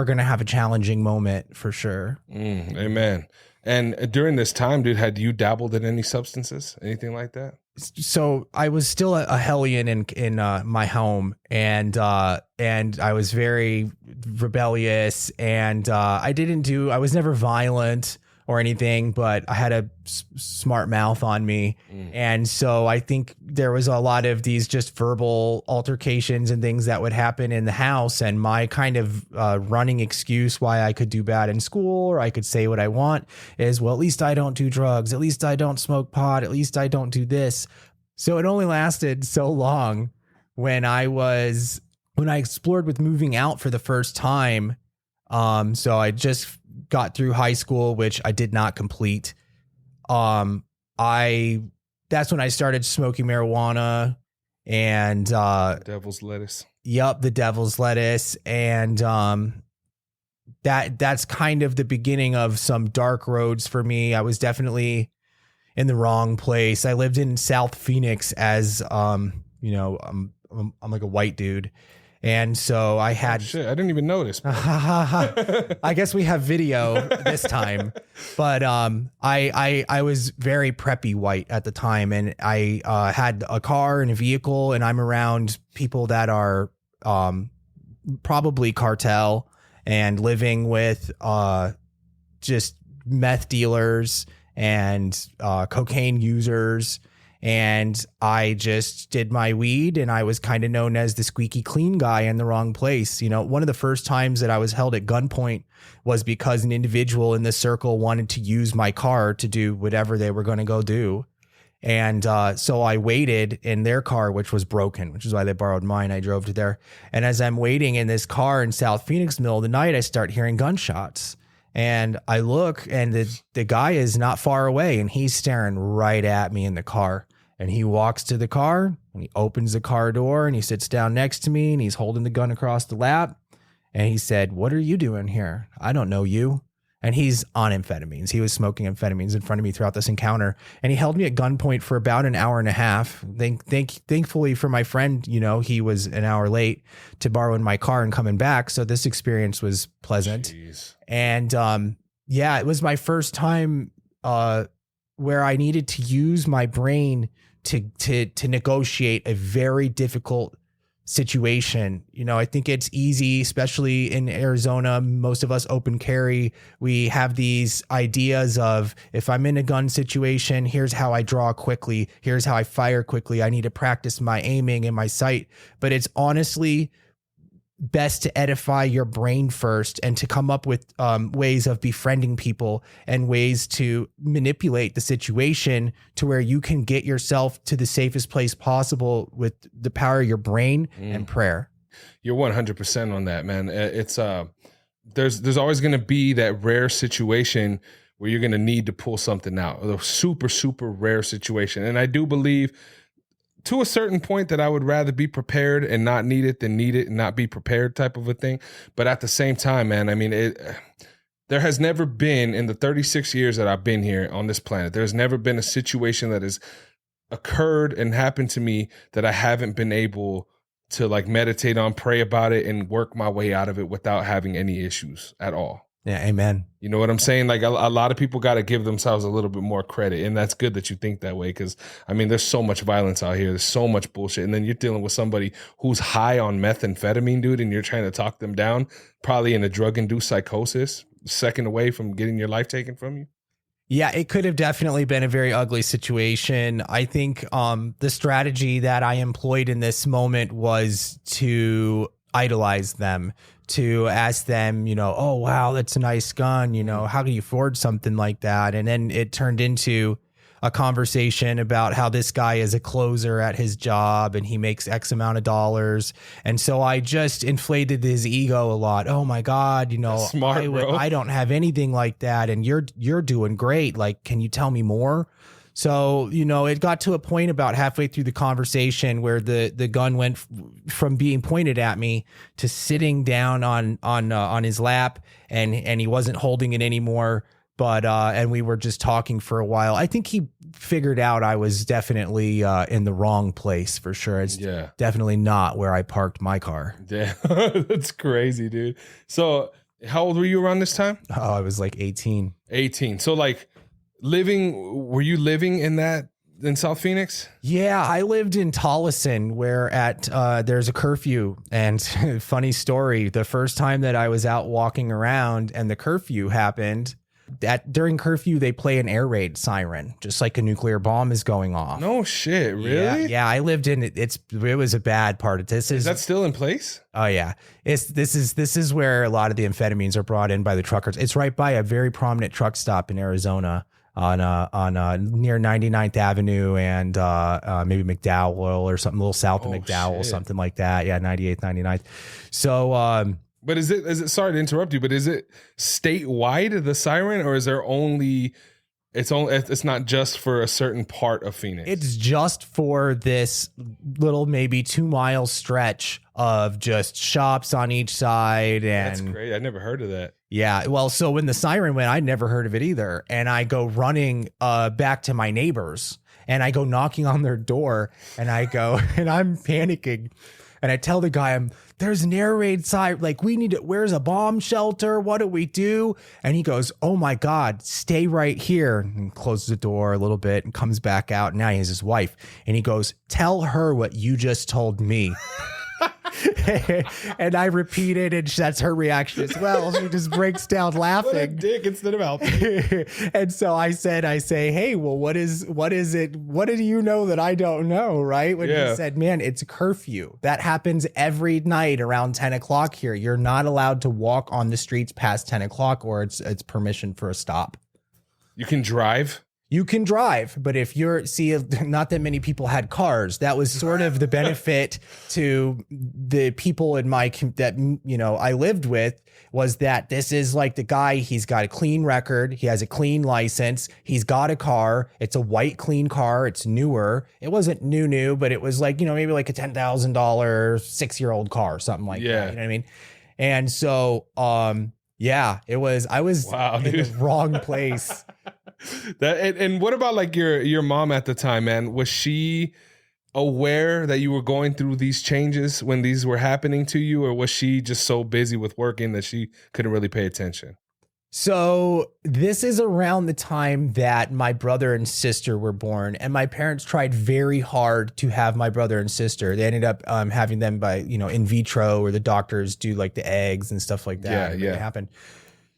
going to have a challenging moment for sure. Amen. And during this time, dude, had you dabbled in any substances, anything like that? So I was still a hellion in my home, and I was very rebellious, and I was never violent or anything, but I had a smart mouth on me. And so I think there was a lot of these just verbal altercations and things that would happen in the house. And my kind of running excuse why I could do bad in school or I could say what I want is, well, at least I don't do drugs. At least I don't smoke pot. At least I don't do this. So it only lasted so long when I explored with moving out for the first time. So I just got through high school, which I did not complete. That's when I started smoking marijuana and devil's lettuce. Yep, the devil's lettuce. And that's kind of the beginning of some dark roads for me. I was definitely in the wrong place. I lived in South Phoenix as I'm like a white dude. And so I had shit. I didn't even notice. I guess we have video this time, but I was very preppy white at the time, and I had a car and a vehicle, and I'm around people that are probably cartel and living with just meth dealers and cocaine users. And I just did my weed, and I was kind of known as the squeaky clean guy in the wrong place. One of the first times that I was held at gunpoint was because an individual in this circle wanted to use my car to do whatever they were going to go do. And so I waited in their car, which was broken, which is why they borrowed mine. I drove to there. And as I'm waiting in this car in South Phoenix, middle of the night, I start hearing gunshots. And I look, and the guy is not far away, and he's staring right at me in the car. And he walks to the car, and he opens the car door, and he sits down next to me, and he's holding the gun across the lap. And he said, "What are you doing here? I don't know you." And he's on amphetamines. He was smoking amphetamines in front of me throughout this encounter. And he held me at gunpoint for about an hour and a half. Thankfully for my friend, he was an hour late to borrowing my car and coming back. So this experience was pleasant. Jeez. And it was my first time where I needed to use my brain to negotiate a very difficult situation. I think it's easy, especially in Arizona. Most of us open carry. We have these ideas of, if I'm in a gun situation, here's how I draw quickly. Here's how I fire quickly. I need to practice my aiming and my sight. But it's honestly best to edify your brain first and to come up with ways of befriending people and ways to manipulate the situation to where you can get yourself to the safest place possible with the power of your brain and prayer. You're 100% on that, man. It's there's always going to be that rare situation where you're going to need to pull something out, a super, super rare situation. And I do believe to a certain point that I would rather be prepared and not need it than need it and not be prepared type of a thing. But at the same time, man, I mean, there has never been, in the 36 years that I've been here on this planet, there's never been a situation that has occurred and happened to me that I haven't been able to like meditate on, pray about it, and work my way out of it without having any issues at all. Yeah. Amen. You know what I'm saying? Like a lot of people got to give themselves a little bit more credit. And that's good that you think that way. Cause I mean, there's so much violence out here. There's so much bullshit. And then you're dealing with somebody who's high on methamphetamine, dude, and you're trying to talk them down, probably in a drug induced psychosis, second away from getting your life taken from you. Yeah, it could have definitely been a very ugly situation. I think the strategy that I employed in this moment was to idolize them, to ask them, oh, wow, that's a nice gun. How can you afford something like that? And then it turned into a conversation about how this guy is a closer at his job and he makes X amount of dollars. And so I just inflated his ego a lot. Oh my God, smart, I don't have anything like that. And you're doing great. Like, can you tell me more? So, it got to a point about halfway through the conversation where the gun went from being pointed at me to sitting down on his lap, and he wasn't holding it anymore. But and we were just talking for a while. I think he figured out I was definitely in the wrong place for sure. It's definitely not where I parked my car. Yeah, that's crazy, dude. So how old were you around this time? Oh, I was like 18. 18. So like were you living in South Phoenix? Yeah, I lived in Tolleson where there's a curfew. And funny story, the first time that I was out walking around and the curfew happened, during curfew, they play an air raid siren, just like a nuclear bomb is going off. No shit, really? Yeah, I lived in it. It was a bad part of this. Is that still in place? Oh yeah, this is where a lot of the amphetamines are brought in by the truckers. It's right by a very prominent truck stop in Arizona on near 99th Avenue and maybe McDowell or something, a little south of McDowell, something like that. Yeah, 98th, 99th. So. But is it, sorry to interrupt you, but is it statewide, the siren, or is there it's not just for a certain part of Phoenix? It's just for this little maybe 2 mile stretch of just shops on each side. And that's great. I never heard of that. Yeah. Well, so when the siren went, I'd never heard of it either. And I go running back to my neighbors and I go knocking on their door and I go, and I'm panicking. And I tell the guy, there's an air raid site. Like, where's a bomb shelter? What do we do? And he goes, oh my God, stay right here. And closes the door a little bit and comes back out. Now he has his wife. And he goes, tell her what you just told me. And I repeat it, and that's her reaction as well. She just breaks down laughing. What a dick instead of helping. And so I say, hey, well, what is it? What do you know that I don't know? Right? When he said, man, it's a curfew. That happens every night around 10 o'clock here. You're not allowed to walk on the streets past 10 o'clock or it's permission for a stop. You can drive? You can drive, but if not that many people had cars. That was sort of the benefit to the people in I lived with, was that this is like the guy, he's got a clean record. He has a clean license. He's got a car. It's a white, clean car. It's newer. It wasn't new, but it was like, maybe like a $10,000 6-year-old car, something like that. You know what I mean? And so, it was, I was in the wrong place. And what about like your mom at the time, man? Was she aware that you were going through these changes when these were happening to you, or was she just so busy with working that she couldn't really pay attention? So this is around the time that my brother and sister were born, and my parents tried very hard to have my brother and sister. They ended up having them by, in vitro, where the doctors do like the eggs and stuff like that. Yeah. It happened.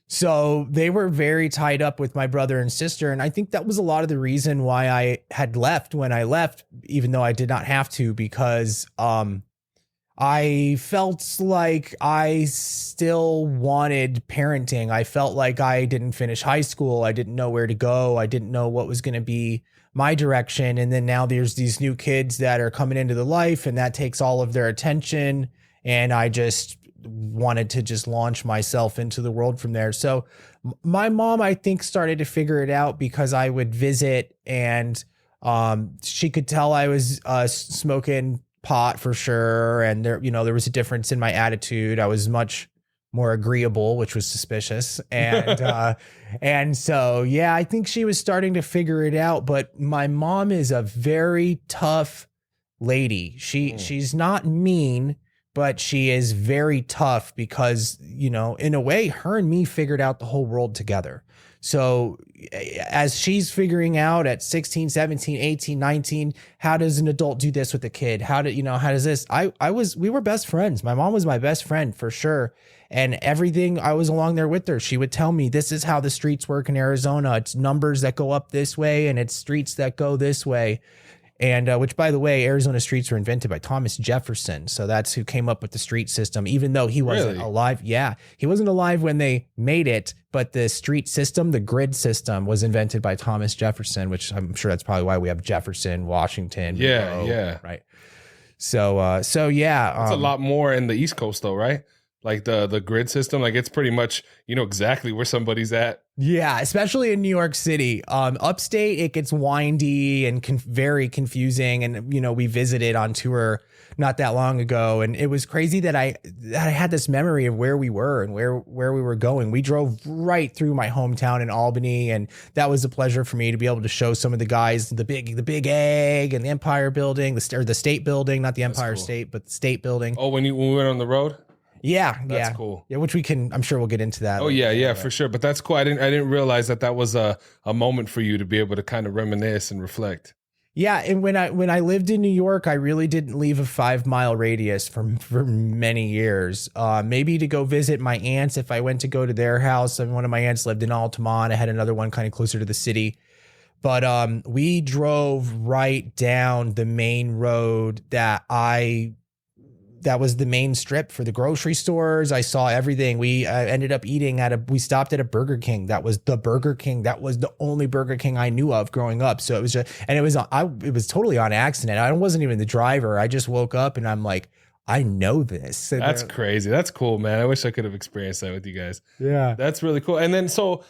So they were very tied up with my brother and sister. And I think that was a lot of the reason why I had left when I left, even though I did not have to, because I felt like I still wanted parenting. I felt like I didn't finish high school. I didn't know where to go. I didn't know what was going to be my direction. And then now there's these new kids that are coming into the life, and that takes all of their attention. And I just wanted to just launch myself into the world from there. So my mom, I think, started to figure it out because I would visit, and she could tell I was smoking pot for sure. And there was a difference in my attitude. I was much more agreeable, which was suspicious. And, and so, I think she was starting to figure it out, but my mom is a very tough lady. She's not mean, but she is very tough because, you know, in a way, her and me figured out the whole world together. So as she's figuring out at 16, 17, 18, 19, how does an adult do this with a kid? How does this? We were best friends. My mom was my best friend for sure. And everything, I was along there with her. She would tell me, this is how the streets work in Arizona. It's numbers that go up this way and it's streets that go this way. And which, by the way, Arizona streets were invented by Thomas Jefferson. So that's who came up with the street system, even though he wasn't alive. Yeah, he wasn't alive when they made it. But the street system, the grid system, was invented by Thomas Jefferson, which I'm sure that's probably why we have Jefferson, Washington. Yeah. Right. So yeah. It's a lot more in the East Coast, though, right? Like the grid system, like it's pretty much, you know, exactly where somebody's at. Yeah, especially in New York City. Upstate, it gets windy and very confusing. And, you know, we visited on tour not that long ago. And it was crazy that I had this memory of where we were and where we were going. We drove right through my hometown in Albany. And that was a pleasure for me to be able to show some of the guys the big egg and the Empire Building, the State Building, not the Empire State, but the State Building. Oh, when we went on the road? Yeah, that's cool. Yeah, which I'm sure we'll get into that. Oh yeah, for sure. But that's cool. I didn't realize that was a moment for you to be able to kind of reminisce and reflect. Yeah, and when I lived in New York, I really didn't leave a 5-mile radius for many years. Maybe to go visit my aunts if I went to go to their house. And one of my aunts lived in Altamont. I had another one kind of closer to the city. But we drove right down the main road that was the main strip for the grocery stores. I saw everything. We ended up eating we stopped at a Burger King. That was the Burger King. That was the only Burger King I knew of growing up. So it was it was totally on accident. I wasn't even the driver. I just woke up and I'm like, I know this. And that's crazy. That's cool, man. I wish I could have experienced that with you guys. Yeah. That's really cool. And then, so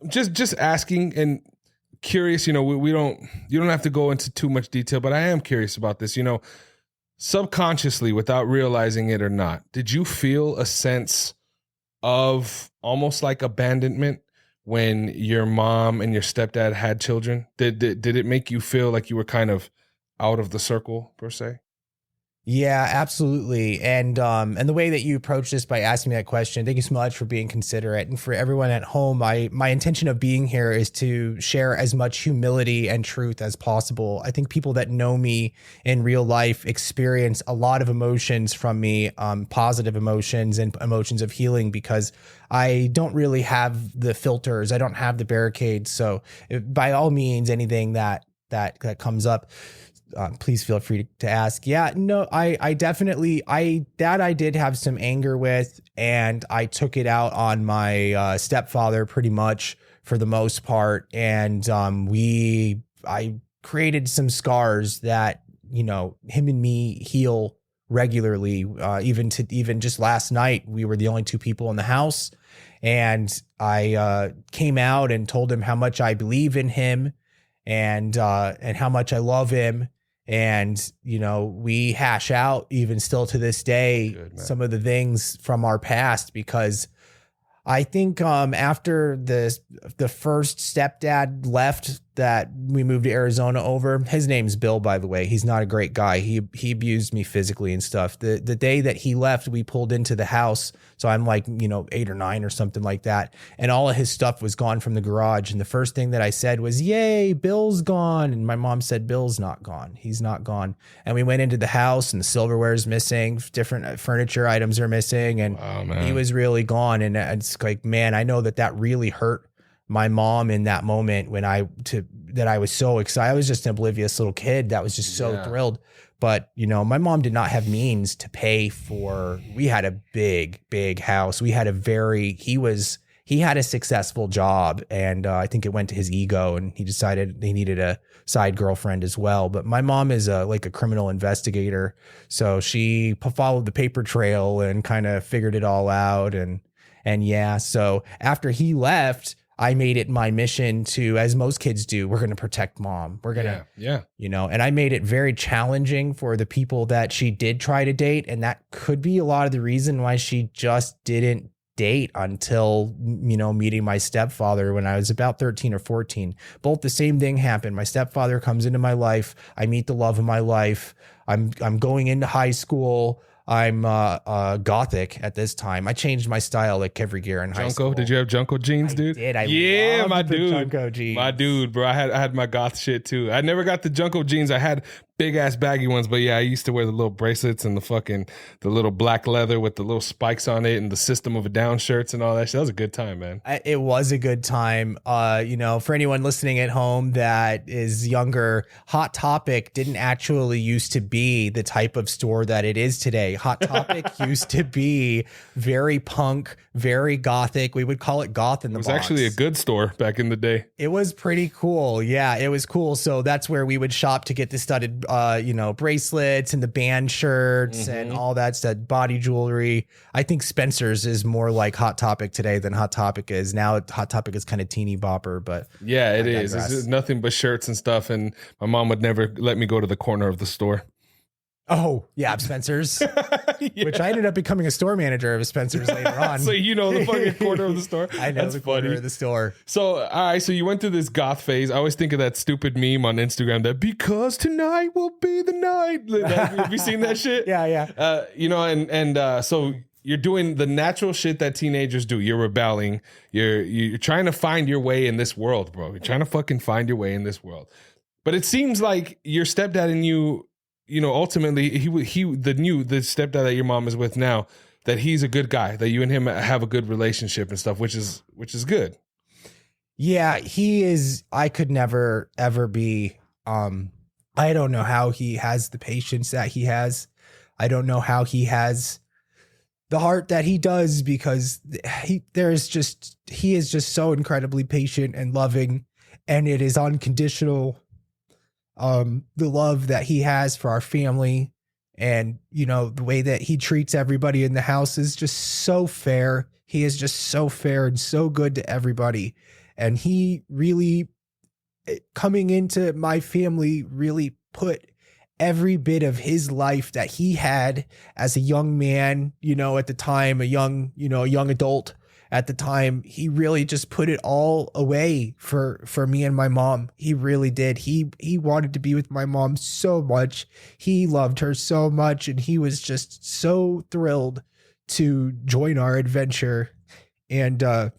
just asking and curious, you know, you don't have to go into too much detail, but I am curious about this, you know, subconsciously, without realizing it or not, did you feel a sense of almost like abandonment when your mom and your stepdad had children? Did it make you feel like you were kind of out of the circle per se? Yeah, absolutely. And the way that you approach this by asking me that question, thank you so much for being considerate. And for everyone at home, my intention of being here is to share as much humility and truth as possible. I think people that know me in real life experience a lot of emotions from me, positive emotions and emotions of healing, because I don't really have the filters. I don't have the barricades. So by all means, anything that comes up, please feel free to ask. Yeah, no, I definitely, I did have some anger with, and I took it out on my stepfather pretty much for the most part. And I created some scars that, you know, him and me heal regularly. Even just last night, we were the only two people in the house, and I came out and told him how much I believe in him and how much I love him. And, you know, we hash out even still to this day some of the things from our past, because I think after the first stepdad left that we moved to Arizona over, his name's Bill, by the way. He's not a great guy. He abused me physically and stuff. The day that he left, we pulled into the house. So I'm like, you know, 8 or 9 or something like that. And all of his stuff was gone from the garage. And the first thing that I said was, "Yay, Bill's gone." And my mom said, "Bill's not gone. He's not gone." And we went into the house and the silverware is missing. Different furniture items are missing. And he was really gone. And it's like, man, I know that really hurt my mom in that moment that I was so excited. I was just an oblivious little kid that was just so thrilled. But, you know, my mom did not have means to pay for, we had a big house. We had he had a successful job, and I think it went to his ego, and he decided he needed a side girlfriend as well. But my mom is like a criminal investigator. So she followed the paper trail and kind of figured it all out. And yeah, so after he left, I made it my mission to, as most kids do, we're going to protect mom. We're going to, you know, and I made it very challenging for the people that she did try to date. And that could be a lot of the reason why she just didn't date until, you know, meeting my stepfather when I was about 13 or 14. Both the same thing happened. My stepfather comes into my life. I meet the love of my life. I'm going into high school. I'm gothic at this time. I changed my style like every year in high school. Did you have Junko jeans, dude? I loved my the dude. Junko jeans. My dude, bro. I had my goth shit too. I never got the Junko jeans. I had big ass baggy ones, but yeah, I used to wear the little bracelets and the little black leather with the little spikes on it and the System of a Down shirts and all that shit. That was a good time, man. It was a good time. For anyone listening at home that is younger, Hot Topic didn't actually used to be the type of store that it is today. Hot Topic used to be very punk, very gothic. We would call it goth in the box. It was actually a good store back in the day. It was pretty cool. Yeah, it was cool. So that's where we would shop to get the studded bracelets and the band shirts and all that stuff, body jewelry. I think Spencer's is more like Hot Topic today than Hot Topic is. Now Hot Topic is kind of teeny bopper, but yeah, it is. It's nothing but shirts and stuff. And my mom would never let me go to the corner of the store. Oh, yeah, Spencer's, which I ended up becoming a store manager of Spencer's later on. So the fucking corner of the store? I know. That's the corner of the store. So, all right, so you went through this goth phase. I always think of that stupid meme on Instagram that because tonight will be the night. Have you seen that shit? Yeah. So you're doing the natural shit that teenagers do. You're rebelling. You're trying to find your way in this world, bro. You're trying to fucking find your way in this world. But it seems like your stepdad and you ultimately the stepdad that your mom is with now, that he's a good guy, that you and him have a good relationship and stuff, which is good. Yeah, he is. I could never ever be. I don't know how he has the patience that he has. I don't know how he has the heart that he does, because he is just so incredibly patient and loving, and it is unconditional. The love that he has for our family, and the way that he treats everybody in the house is just so fair. He is just so fair and so good to everybody. And he really, coming into my family, really put every bit of his life that he had as a young man, at the time, a young adult at the time, he really just put it all away for me and my mom. He really did. He wanted to be with my mom so much. He loved her so much, and he was just so thrilled to join our adventure. And Dad,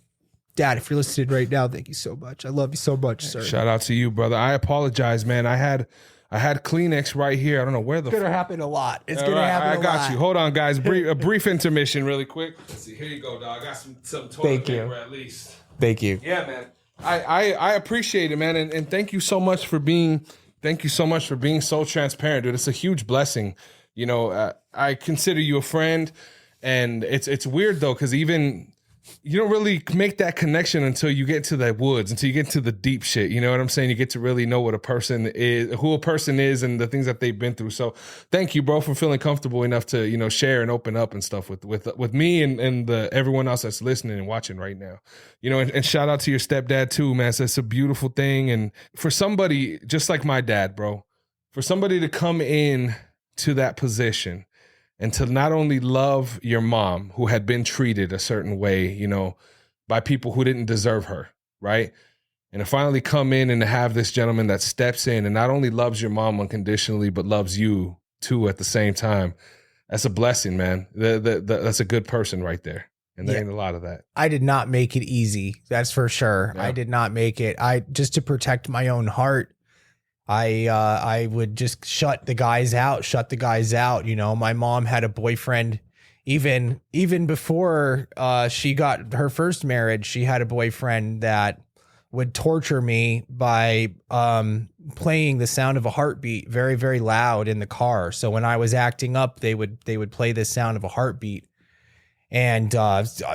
if you're listening right now, thank you so much. I love you so much, sir. Shout out to you, brother. I apologize, man. I had Kleenex right here. I don't know where the. It's gonna happen a lot. It's gonna happen a lot. I got you. Hold on, guys. A brief intermission, really quick. Let's see. Here you go, dog. I got some toilet paper at least. Thank you. Yeah, man. I appreciate it, man, and thank you so much for being so transparent, dude. It's a huge blessing. I consider you a friend, and it's weird though, because even. You don't really make that connection until you get to the woods, until you get to the deep shit. You know what I'm saying? You get to really know what a person is, who a person is, and the things that they've been through. So thank you, bro, for feeling comfortable enough to, share and open up and stuff with me and everyone else that's listening and watching right now. And shout out to your stepdad too, man. So it's a beautiful thing. And for somebody just like my dad, bro, for somebody to come in to that position and to not only love your mom, who had been treated a certain way, by people who didn't deserve her, right? And to finally come in and to have this gentleman that steps in and not only loves your mom unconditionally, but loves you too at the same time. That's a blessing, man. That's a good person right there. And there ain't a lot of that. I did not make it easy. That's for sure. Yeah. I did not make it. Just to protect my own heart, I would just shut the guys out. My mom had a boyfriend even before she got her first marriage. She had a boyfriend that would torture me by playing the sound of a heartbeat very, very loud in the car. So when I was acting up, they would play the sound of a heartbeat. And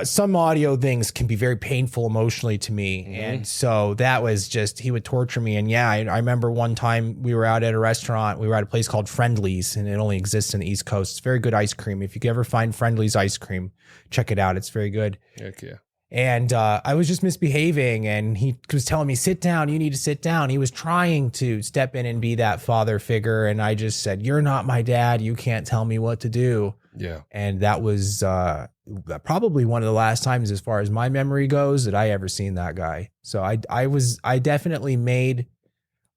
some audio things can be very painful emotionally to me. Mm-hmm. And so that was just, he would torture me. And yeah, I remember one time we were out at a restaurant. We were at a place called Friendly's, and it only exists in the East Coast. It's very good ice cream. If you ever find Friendly's ice cream, check it out. It's very good. Heck yeah. And I was just misbehaving, and he was telling me, sit down, you need to sit down. He was trying to step in and be that father figure. And I just said, you're not my dad. You can't tell me what to do. Yeah. And that was probably one of the last times, as far as my memory goes, that I ever seen that guy. So I definitely made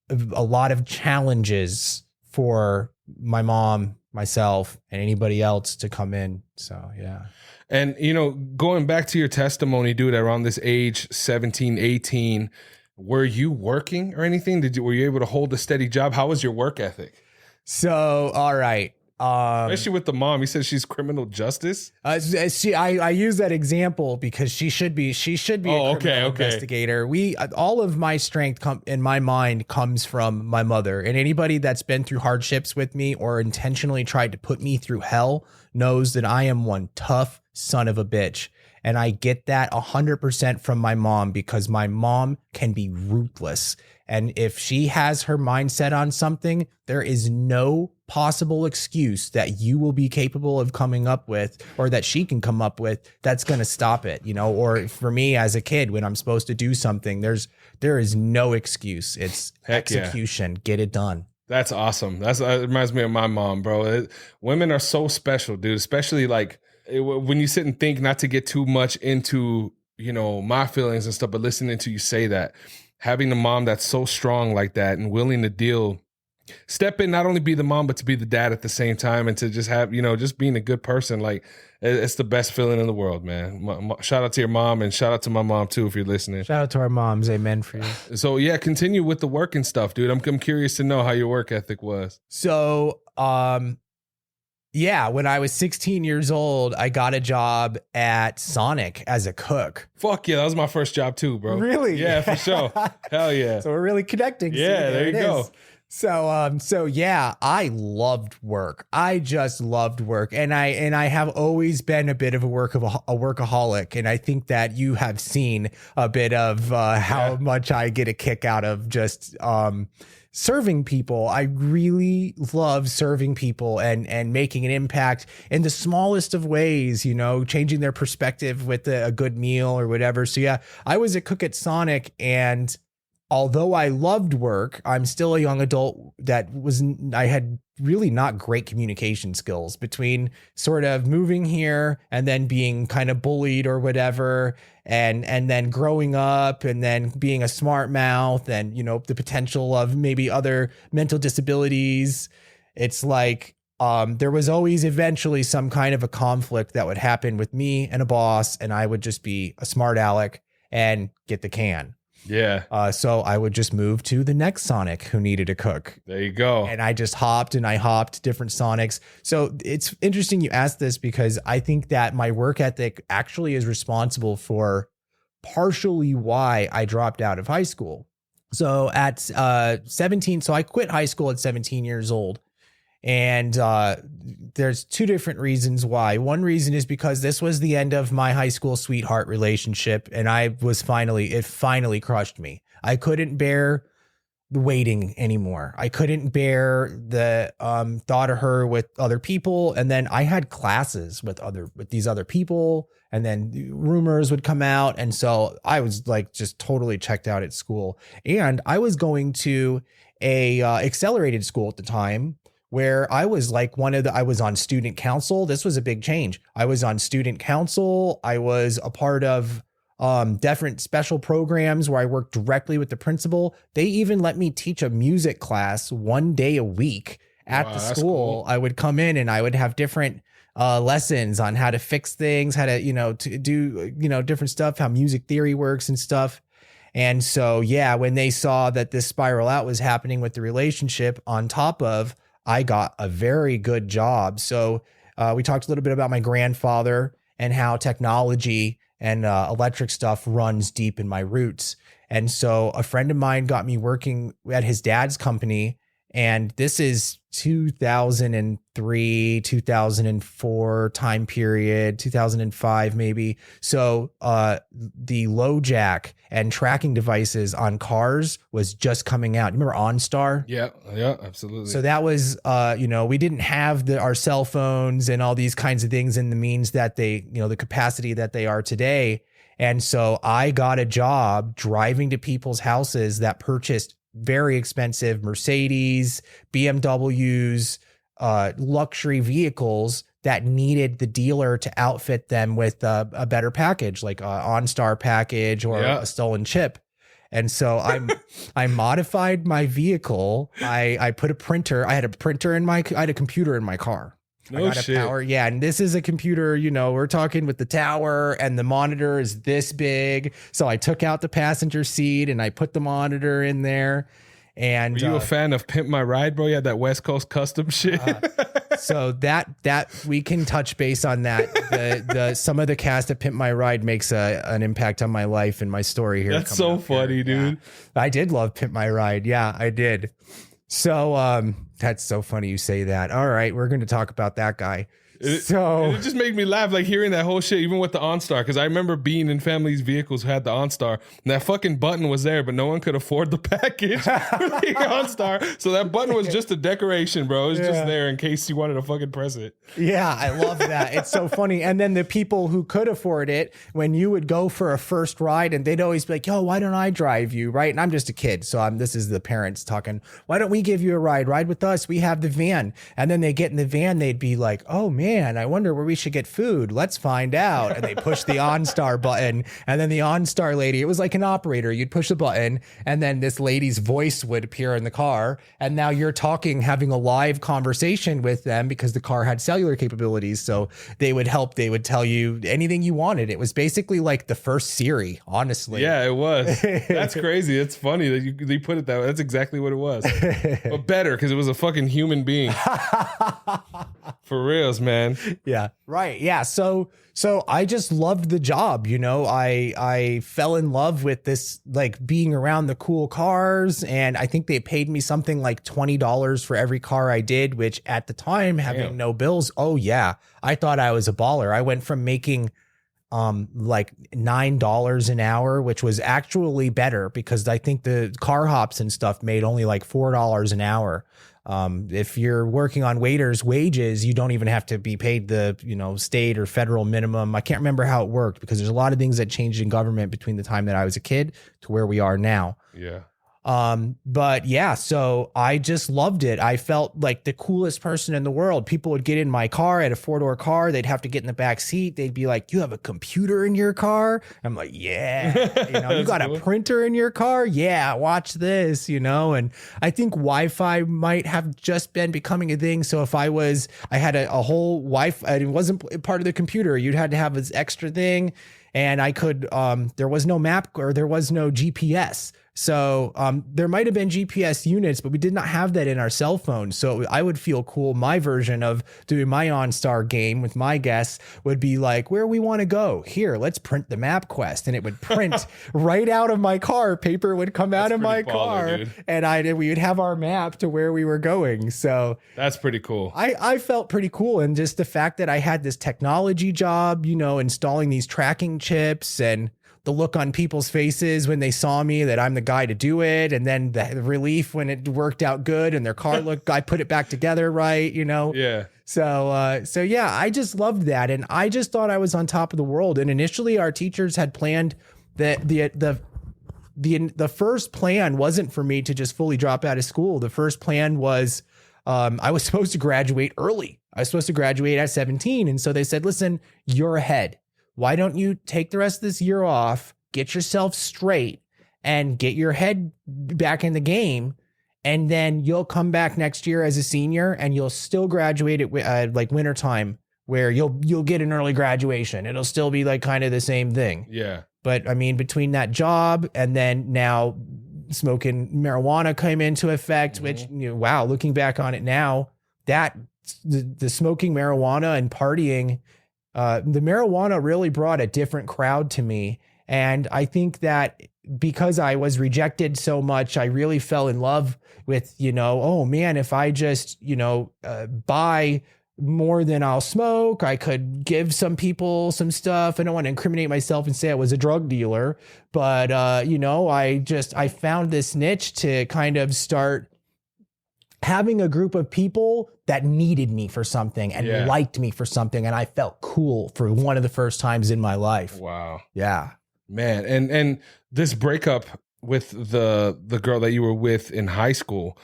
a lot of challenges for my mom, myself, and anybody else to come in. So, yeah. And, you know, going back to your testimony, dude, around this age, 17, 18, were you working or anything? Were you able to hold a steady job? How was your work ethic? So, all right. Especially with the mom, he says she's criminal justice. I use that example because she should be a criminal investigator. All of my strength in my mind comes from my mother, and anybody that's been through hardships with me or intentionally tried to put me through hell knows that I am one tough son of a bitch. And I get that 100% from my mom because my mom can be ruthless. And if she has her mindset on something, there is no possible excuse that you will be capable of coming up with or that she can come up with that's going to stop it, you know. Or for me as a kid, when I'm supposed to do something, there is no excuse. It's execution. Yeah. Get it done. That's awesome. That reminds me of my mom, bro. Women are so special, dude, especially like when you sit and think, not to get too much into, you know, my feelings and stuff, but listening to you say that, having a mom that's so strong like that and willing to step in, not only be the mom, but to be the dad at the same time, and to just have, you know, just being a good person. Like, it's the best feeling in the world, man. Shout out to your mom, and shout out to my mom too, if you're listening. Shout out to our moms. Amen for you. So yeah, continue with the work and stuff, dude. I'm curious to know how your work ethic was. So, yeah, when I was 16 years old, I got a job at Sonic as a cook. Fuck yeah, that was my first job too, bro. Really? Yeah, for sure. Hell yeah. So we're really connecting. Yeah, there you go. So yeah, I loved work. I just loved work, and I have always been a bit of a workaholic, and I think that you have seen a bit of how much I get a kick out of just serving people. I really love serving people and making an impact in the smallest of ways, you know, changing their perspective with a good meal or whatever. So yeah, I was a cook at Sonic, and although I loved work, I'm still a young adult I had really not great communication skills between sort of moving here and then being kind of bullied or whatever. And then growing up and then being a smart mouth and, you know, the potential of maybe other mental disabilities. It's like, there was always eventually some kind of a conflict that would happen with me and a boss, and I would just be a smart aleck and get the can. Yeah. So I would just move to the next Sonic who needed a cook. There you go. And I just hopped different Sonics. So it's interesting you asked this because I think that my work ethic actually is responsible for partially why I dropped out of high school. So at 17, so I quit high school at 17 years old. And there's two different reasons why. One reason is because this was the end of my high school sweetheart relationship, and it finally crushed me. I couldn't bear the waiting anymore. I couldn't bear the thought of her with other people, and then I had classes with these other people, and then rumors would come out, and so I was like just totally checked out at school. And I was going to a accelerated school at the time, where I was like I was on student council. This was a big change. I was on student council. I was a part of different special programs where I worked directly with the principal. They even let me teach a music class one day a week at the school. Cool. I would come in and I would have different lessons on how to fix things, how to, you know, to do, you know, different stuff, how music theory works and stuff. And so, yeah, when they saw that this spiral out was happening with the relationship on top of, I got a very good job. So we talked a little bit about my grandfather and how technology and electric stuff runs deep in my roots. And so a friend of mine got me working at his dad's company. And this is 2003, 2004 time period, 2005 maybe. So the low jack and tracking devices on cars was just coming out. You remember OnStar? Yeah, absolutely. So that was, you know, we didn't have our cell phones and all these kinds of things in the means that they, you know, the capacity that they are today. And so I got a job driving to people's houses that purchased very expensive Mercedes, BMWs, luxury vehicles that needed the dealer to outfit them with a better package, like a OnStar package or a stolen chip. And so I modified my vehicle. I put a printer. I had a computer in my car. No shit. Yeah. And this is a computer, we're talking with the tower, and the monitor is this big. So I took out the passenger seat and I put the monitor in there. And were you a fan of Pimp My Ride, bro? You had that West Coast custom shit. So that we can touch base on that. The some of the cast of Pimp My Ride makes an impact on my life and my story here. That's so funny, dude. Yeah. I did love Pimp My Ride. Yeah, I did. So that's so funny you say that. All right, we're going to talk about that guy. It just made me laugh, like hearing that whole shit, even with the OnStar, because I remember being in families' vehicles who had the OnStar, and that fucking button was there, but no one could afford the package for the OnStar. So that button was just a decoration, bro. It was just there in case you wanted to fucking press it. Yeah, I love that. It's so funny. And then the people who could afford it, when you would go for a first ride, and they'd always be like, yo, why don't I drive you, right? And I'm just a kid, so this is the parents talking. Why don't we give you a ride? Ride with us. We have the van. And then they get in the van, they'd be like, oh, man, I wonder where we should get food. Let's find out. And they push the OnStar button, and then the OnStar lady, it was like an operator. You'd push the button, and then this lady's voice would appear in the car. And now you're having a live conversation with them because the car had cellular capabilities. So they would help. They would tell you anything you wanted. It was basically like the first Siri, honestly. Yeah, it was. That's crazy. It's funny that you put it that way. That's exactly what it was. But better, because it was a fucking human being. For reals, man. Yeah. Right. Yeah. So I just loved the job. I fell in love with this, like being around the cool cars. And I think they paid me something like $20 for every car I did, which at the time, having no bills. Oh yeah. I thought I was a baller. I went from making like $9 an hour, which was actually better because I think the car hops and stuff made only like $4 an hour. If you're working on waiters' wages, you don't even have to be paid the, state or federal minimum. I can't remember how it worked because there's a lot of things that changed in government between the time that I was a kid to where we are now. Yeah. But yeah, so I just loved it. I felt like the coolest person in the world. People would get in my car. I had a 4-door car. They'd have to get in the back seat. They'd be like, you have a computer in your car? I'm like, yeah. You got a printer in your car? Yeah, watch this, and I think Wi-Fi might have just been becoming a thing. So if I had a whole Wi-Fi, it wasn't part of the computer. You'd had to have this extra thing. And I could, there was no map or there was no GPS. So there might have been GPS units, but we did not have that in our cell phones. So I would feel cool. My version of doing my OnStar game with my guests would be like, where we want to go. Here, let's print the map quest. And it would print right out of my car. Paper would come out of my car. Dude. And we would have our map to where we were going. So that's pretty cool. I felt pretty cool. And just the fact that I had this technology job, installing these tracking chips, and the look on people's faces when they saw me that I'm the guy to do it. And then the relief when it worked out good and their car looked, I put it back together right, Yeah. So yeah, I just loved that. And I just thought I was on top of the world. And initially our teachers had planned that the first plan wasn't for me to just fully drop out of school. The first plan was I was supposed to graduate early. I was supposed to graduate at 17. And so they said, listen, you're ahead. Why don't you take the rest of this year off, get yourself straight, and get your head back in the game, and then you'll come back next year as a senior, and you'll still graduate at like wintertime, where you'll get an early graduation. It'll still be like kind of the same thing. Yeah. But I mean, between that job and then now smoking marijuana came into effect, which wow, looking back on it now, that the smoking marijuana and partying. The marijuana really brought a different crowd to me. And I think that because I was rejected so much, I really fell in love with, oh man, if I just, buy more than I'll smoke, I could give some people some stuff. I don't want to incriminate myself and say I was a drug dealer, but, I found this niche to kind of start having a group of people that needed me for something and liked me for something. And I felt cool for one of the first times in my life. Wow. Yeah, man. And this breakup with the girl that you were with in high school,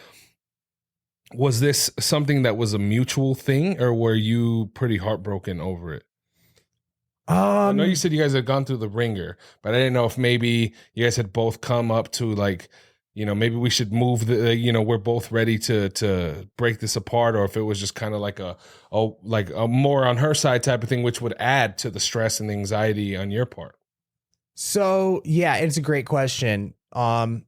was this something that was a mutual thing, or were you pretty heartbroken over it? I know you said you guys had gone through the ringer, but I didn't know if maybe you guys had both come up to like, maybe we should move we're both ready to break this apart, or if it was just kind of like a more on her side type of thing, which would add to the stress and the anxiety on your part. So yeah, it's a great question. I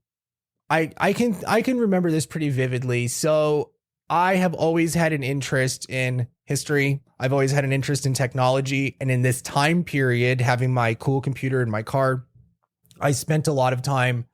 can remember this pretty vividly. So I have always had an interest in history. I've always had an interest in technology. And in this time period, having my cool computer in my car, I spent a lot of time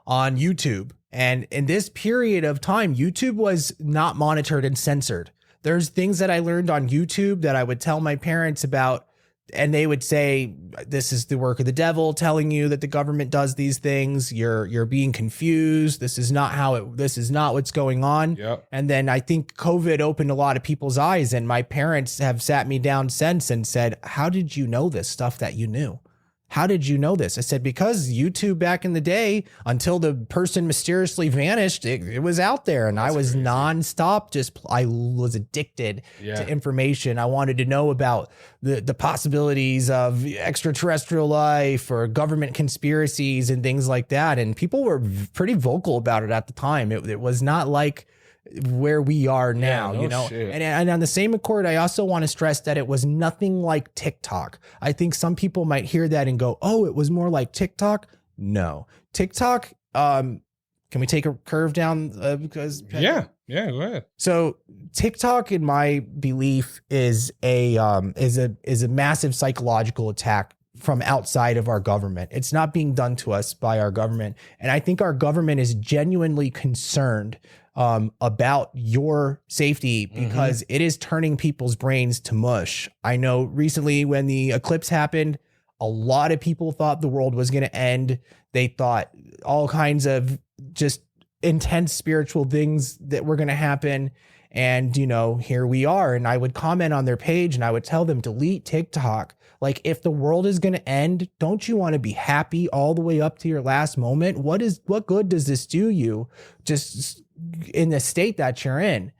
on YouTube. And in this period of time, YouTube was not monitored and censored. There's things that I learned on YouTube that I would tell my parents about, and they would say, this is the work of the devil telling you that the government does these things. You're being confused. This is not this is not what's going on. Yep. And then I think COVID opened a lot of people's eyes, and my parents have sat me down since and said, how did you know this stuff that you knew? How did you know this? I said, because YouTube back in the day, until the person mysteriously vanished, it was out there. And I was nonstop. I was addicted to information. I wanted to know about the possibilities of extraterrestrial life or government conspiracies and things like that. And people were pretty vocal about it at the time. It was not like where we are now, and on the same accord, I also want to stress that it was nothing like TikTok. I think some people might hear that and go, oh, it was more like TikTok. No, TikTok. Can we take a curve down? Because go ahead. So TikTok, in my belief, is a massive psychological attack from outside of our government. It's not being done to us by our government. And I think our government is genuinely concerned about your safety, because it is turning people's brains to mush. I know recently when the eclipse happened, a lot of people thought the world was going to end. They thought all kinds of just intense spiritual things that were going to happen. And, here we are. And I would comment on their page and I would tell them, delete TikTok. Like, if the world is going to end, don't you want to be happy all the way up to your last moment? What good does this do you just in the state that you're in?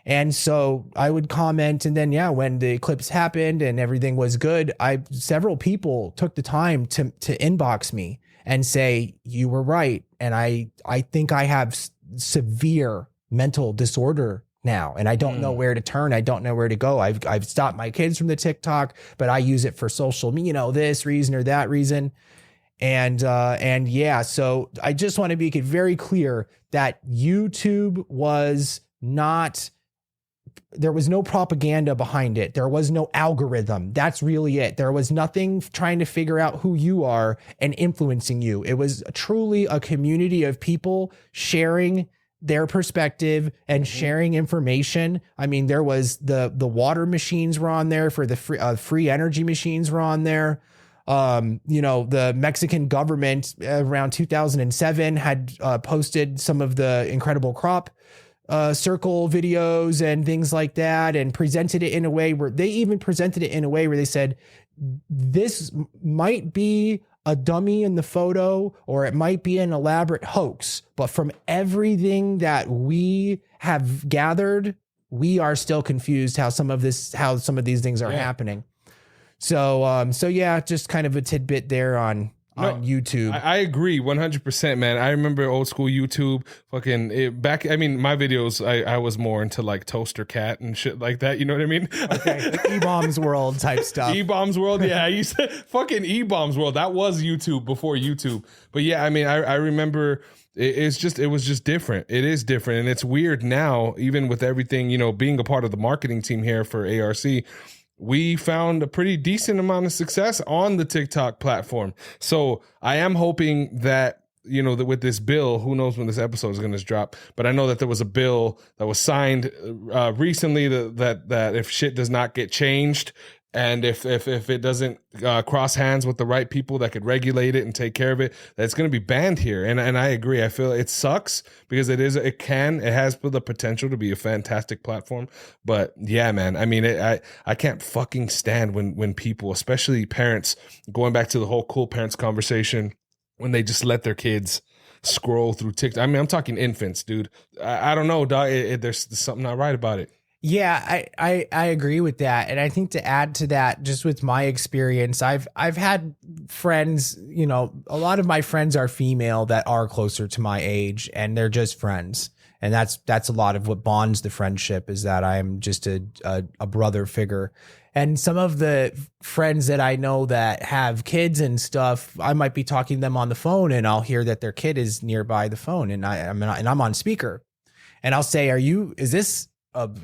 And so I would comment. And then, when the eclipse happened and everything was good, several people took the time to inbox me and say, you were right. And I think I have severe mental disorder now, and I don't know where to turn. I don't know where to go. I've stopped my kids from the TikTok, but I use it for social, this reason or that reason. And so I just want to make it very clear that YouTube was not, there was no propaganda behind it. There was no algorithm. That's really it. There was nothing trying to figure out who you are and influencing you. It was truly a community of people sharing their perspective and sharing information. I mean, there was the water machines were on there for the free energy machines were on there. The Mexican government around 2007 had posted some of the incredible crop circle videos and things like that, and presented it in a way where they said, this might be a dummy in the photo, or it might be an elaborate hoax, but from everything that we have gathered, we are still confused how some of these things are happening. So just kind of a tidbit there on YouTube. I agree 100%, man. I remember old school YouTube my videos, I was more into like Toaster Cat and shit like that. You know what I mean? Okay. Like E-Bombs World type stuff. E-Bombs World. Yeah. I used to fucking E-Bombs World. That was YouTube before YouTube. But yeah, I remember it was just different. It is different. And it's weird now, even with everything, being a part of the marketing team here for ARC, we found a pretty decent amount of success on the TikTok platform. So I am hoping that, that with this bill, who knows when this episode is going to drop, but I know that there was a bill that was signed recently that if shit does not get changed, and if it doesn't cross hands with the right people that could regulate it and take care of it, that's going to be banned here. And I agree. I feel it sucks because it has the potential to be a fantastic platform. But yeah, man, I can't fucking stand when people, especially parents, going back to the whole cool parents conversation, when they just let their kids scroll through TikTok. I'm talking infants, dude. I don't know, dog. There's something not right about it. Yeah, I agree with that. And I think to add to that, just with my experience, I've had friends, you know, a lot of my friends are female that are closer to my age, and they're just friends. And that's a lot of what bonds the friendship, is that I'm just a brother figure. And some of the friends that I know that have kids and stuff, I might be talking to them on the phone, and I'll hear that their kid is nearby the phone, and I'm on speaker, and I'll say, is this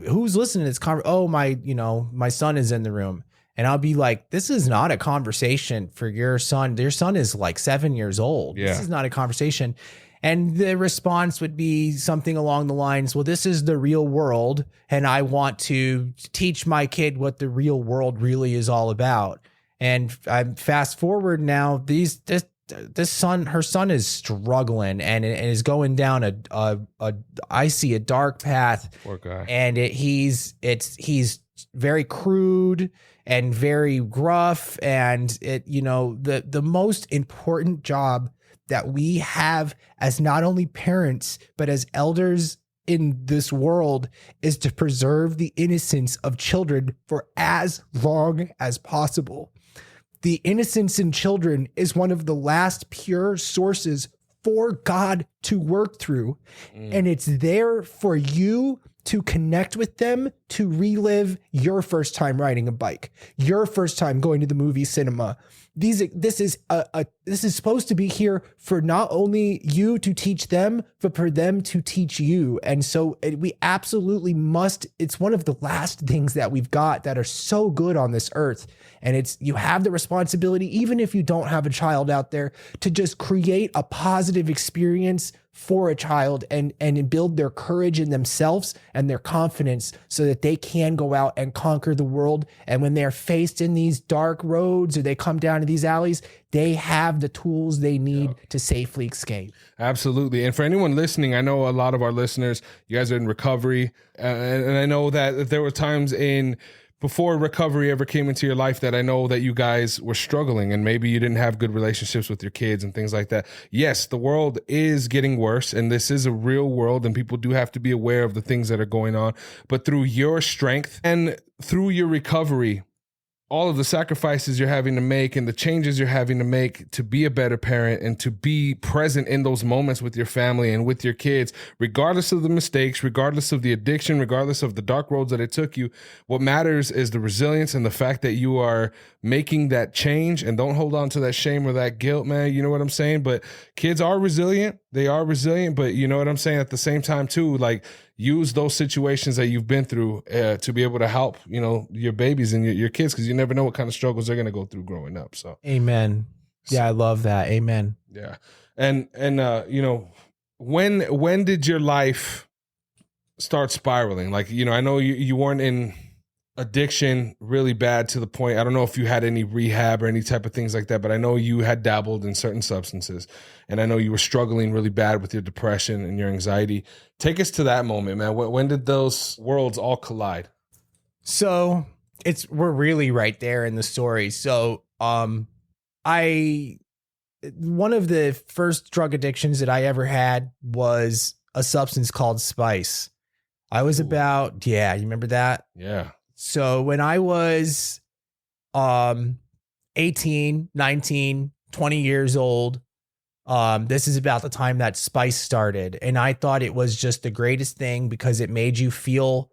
who's listening to this oh, my son is in the room. And I'll be like, this is not a conversation for your son. Your son is like 7 years old. Yeah. This is not a conversation. And the response would be something along the lines, well, this is the real world, and I want to teach my kid what the real world really is all about. And I'm fast forward now, her son is struggling and is going down I see a dark path. Poor guy. And he's very crude and very gruff. And the most important job that we have as not only parents, but as elders in this world, is to preserve the innocence of children for as long as possible. The innocence in children is one of the last pure sources for God to work through. And it's there for you to connect with them, to relive your first time riding a bike, your first time going to the movie cinema. This is supposed to be here for not only you to teach them, but for them to teach you. And so we absolutely must. It's one of the last things that we've got that are so good on this earth. And you have the responsibility, even if you don't have a child out there, to just create a positive experience for a child and build their courage in themselves and their confidence so that they can go out and conquer the world. And when they're faced in these dark roads or they come down to these alleys, they have the tools they need to safely escape. Absolutely. And for anyone listening, I know a lot of our listeners, you guys are in recovery. And I know that there were times before recovery ever came into your life that I know that you guys were struggling, and maybe you didn't have good relationships with your kids and things like that. Yes, the world is getting worse, and this is a real world, and people do have to be aware of the things that are going on. But through your strength and through your recovery, all of the sacrifices you're having to make and the changes you're having to make to be a better parent and to be present in those moments with your family and with your kids, regardless of the mistakes, regardless of the addiction, regardless of the dark roads that it took you, what matters is the resilience and the fact that you are making that change. And don't hold on to that shame or that guilt, man. You know what I'm saying? But kids are resilient. They are resilient, but you know what I'm saying? At the same time too, like, use those situations that you've been through to be able to help, your babies and your kids, because you never know what kind of struggles they're going to go through growing up. So, amen. Yeah, I love that. Amen. Yeah. And when did your life start spiraling? Like, I know you weren't in addiction really bad to the point. I don't know if you had any rehab or any type of things like that, but I know you had dabbled in certain substances, and I know you were struggling really bad with your depression and your anxiety. Take us to that moment, man. When did those worlds all collide? So we're really right there in the story. So, one of the first drug addictions that I ever had was a substance called Spice. I was you remember that? Yeah. So when I was 18, 19, 20 years old, this is about the time that Spice started. And I thought it was just the greatest thing because it made you feel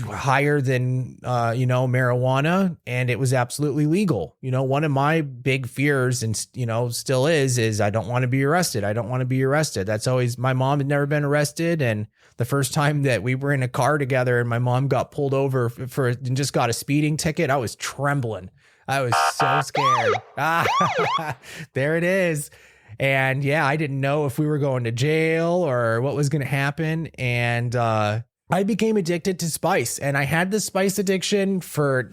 higher than, marijuana. And it was absolutely legal. One of my big fears and, still is I don't want to be arrested. I don't want to be arrested. That's always, my mom had never been arrested. And the first time that we were in a car together and my mom got pulled over and just got a speeding ticket, I was trembling. I was so scared. There it is. And yeah, I didn't know if we were going to jail or what was going to happen. And I became addicted to Spice, and I had the Spice addiction for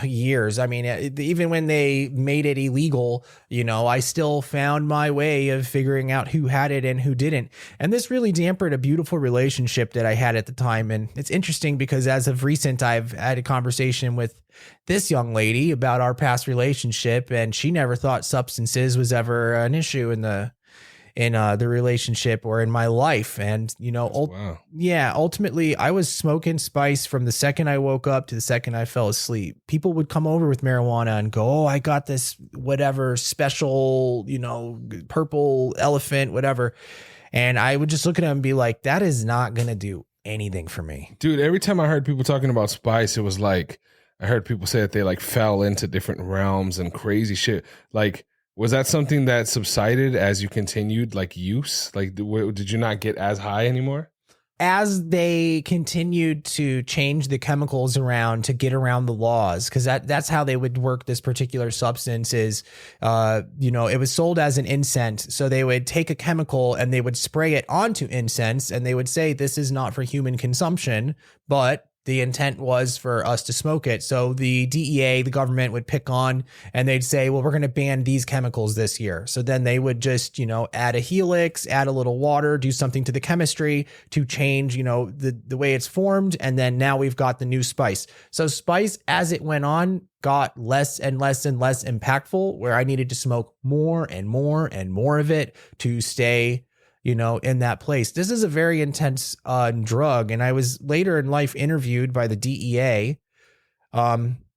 years. I mean, even when they made it illegal, I still found my way of figuring out who had it and who didn't. And this really dampened a beautiful relationship that I had at the time. And it's interesting because as of recent, I've had a conversation with this young lady about our past relationship, and she never thought substances was ever an issue in in the relationship or in my life. And, you know, Wow. ultimately I was smoking spice from the second I woke up to the second I fell asleep. People would come over with marijuana and go, oh, I got this whatever special, you know, purple elephant, whatever. And I would just look at them and be like, that is not going to do anything for me. Dude, every time I heard people talking about spice, it was like, I heard people say that they like fell into different realms and crazy shit. Like, was that something that subsided as you continued like use? Like, did you not get as high anymore? As they continued to change the chemicals around to get around the laws, because that's how they would work this particular substance is, you know, it was sold as an incense. So they would take a chemical and they would spray it onto incense and they would say, this is not for human consumption, but the intent was for us to smoke it. So the DEA, the government would pick on and they'd say, well, we're going to ban these chemicals this year. So then they would just, you know, add a helix, add a little water, do something to the chemistry to change, you know, the way it's formed. And then now we've got the new spice. So spice, as it went on, got less and less and less impactful, where I needed to smoke more and more and more of it to stay, you know, in that place. This is a very intense drug. And I was later in life interviewed by the DEA.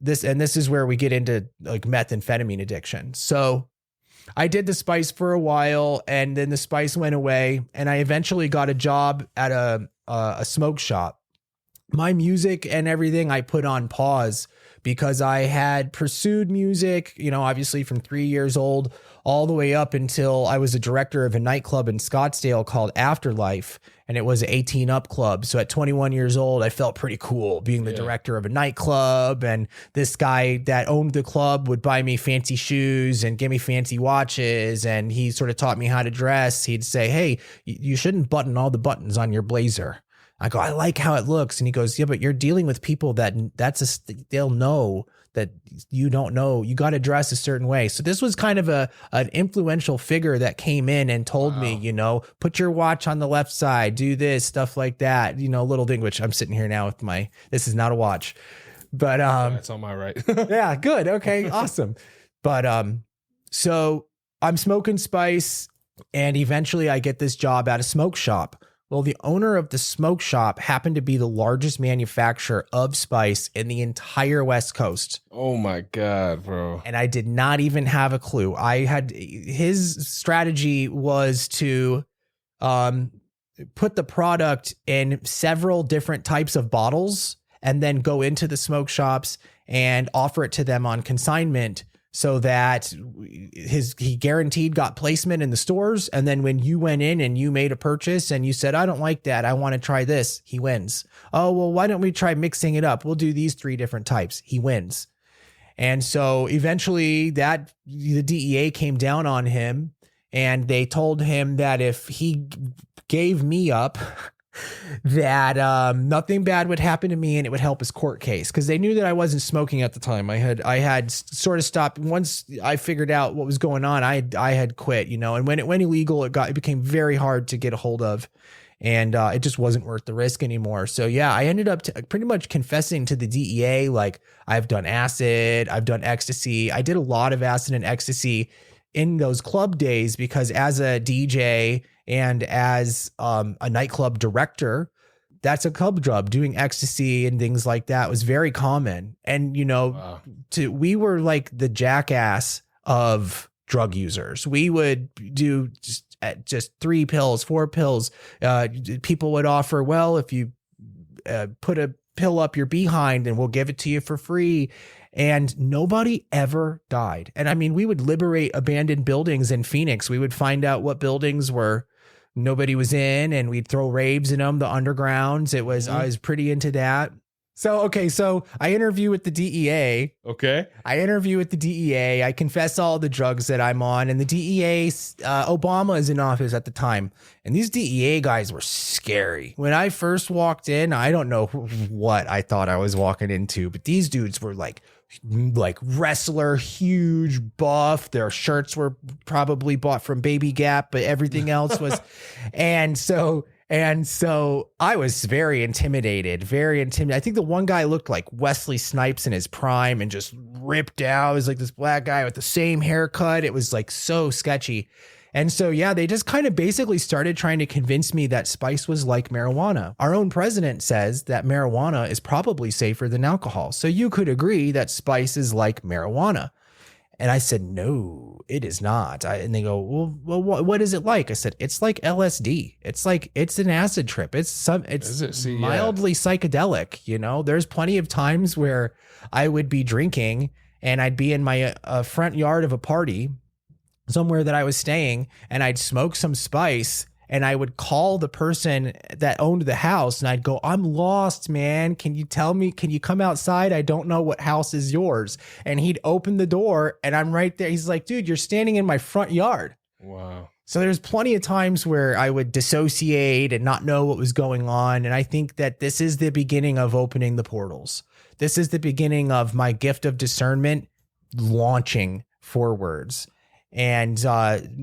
This is where we get into like methamphetamine addiction. So I did the spice for a while and then the spice went away and I eventually got a job at a smoke shop. My music and everything I put on pause because I had pursued music, you know, obviously from 3 years old all the way up until I was a director of a nightclub in Scottsdale called Afterlife. And it was an 18 up club. So at 21 years old, I felt pretty cool being the director of a nightclub. And this guy that owned the club would buy me fancy shoes and give me fancy watches. And he sort of taught me how to dress. He'd say, hey, you shouldn't button all the buttons on your blazer. I go, I like how it looks. And he goes, yeah, but you're dealing with people they'll know that you don't know. You got to dress a certain way. So this was kind of an influential figure that came in and told me, you know, put your watch on the left side, do this, stuff like that, you know, little thing, which I'm sitting here now with this is not a watch, but, it's on my right. yeah, good. Okay. Awesome. But, so I'm smoking spice and eventually I get this job at a smoke shop. Well, the owner of the smoke shop happened to be the largest manufacturer of spice in the entire West Coast. Oh my God, bro. And I did not even have a clue. His strategy was to put the product in several different types of bottles and then go into the smoke shops and offer it to them on consignment so that he guaranteed got placement in the stores. And then when you went in and you made a purchase and you said, I don't like that, I want to try this, he wins. Oh, well, why don't we try mixing it up? We'll do these 3 different types. He wins. And so eventually the DEA came down on him and they told him that if he gave me up, that nothing bad would happen to me and it would help his court case, because they knew that I wasn't smoking at the time. I had sort of stopped once I figured out what was going on. I had quit, you know, and when it went illegal, it became very hard to get a hold of, and it just wasn't worth the risk anymore. So yeah, I ended up pretty much confessing to the DEA, like, I've done acid, I've done ecstasy. I did a lot of acid and ecstasy in those club days because as a DJ and as a nightclub director, that's a club drug. Doing ecstasy and things like that was very common. And, you know, we were like the jackass of drug users. We would do just 3 pills, 4 pills. People would offer, well, if you put a pill up your behind and we'll give it to you for free. And nobody ever died. And I mean, we would liberate abandoned buildings in Phoenix. We would find out what buildings nobody was in, and we'd throw raves in them, the undergrounds. I was pretty into that. So I interview with the DEA. Okay. I confess all the drugs that I'm on, and the DEA, Obama is in office at the time. And these DEA guys were scary. When I first walked in, I don't know what I thought I was walking into, but these dudes were like wrestler, huge, buff. Their shirts were probably bought from Baby Gap, but everything else was. And so I was very intimidated. I think the one guy looked like Wesley Snipes in his prime and just ripped out. It was like this black guy with the same haircut. It was like so sketchy. And so, yeah, they just kind of basically started trying to convince me that spice was like marijuana. Our own president says that marijuana is probably safer than alcohol. So you could agree that spice is like marijuana. And I said, no, it is not. And they go, well, what is it like? I said, it's like LSD. It's an acid trip. It's mildly psychedelic. You know, there's plenty of times where I would be drinking and I'd be in my front yard of a party somewhere that I was staying, and I'd smoke some spice, and I would call the person that owned the house and I'd go, I'm lost, man. Can you tell me, can you come outside? I don't know what house is yours. And he'd open the door and I'm right there. He's like, dude, you're standing in my front yard. Wow. So there's plenty of times where I would dissociate and not know what was going on. And I think that this is the beginning of opening the portals. This is the beginning of my gift of discernment launching forwards. And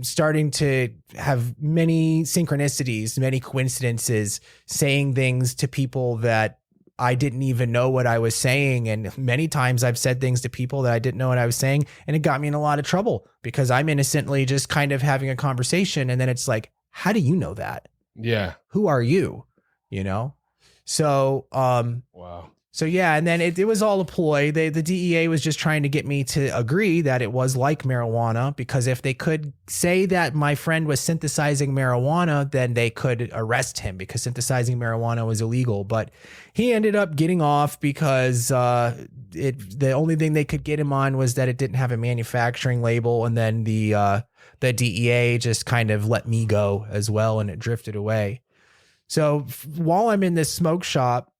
starting to have many synchronicities, many coincidences, saying things to people that I didn't even know what I was saying. And many times I've said things to people that I didn't know what I was saying. And it got me in a lot of trouble because I'm innocently just kind of having a conversation. And then it's like, how do you know that? Yeah. Who are you? You know? So, wow. So yeah, and then it was all a ploy. The DEA was just trying to get me to agree that it was like marijuana, because if they could say that my friend was synthesizing marijuana, then they could arrest him because synthesizing marijuana was illegal. But he ended up getting off because the only thing they could get him on was that it didn't have a manufacturing label, and then the DEA just kind of let me go as well, and it drifted away. So while I'm in this smoke shop,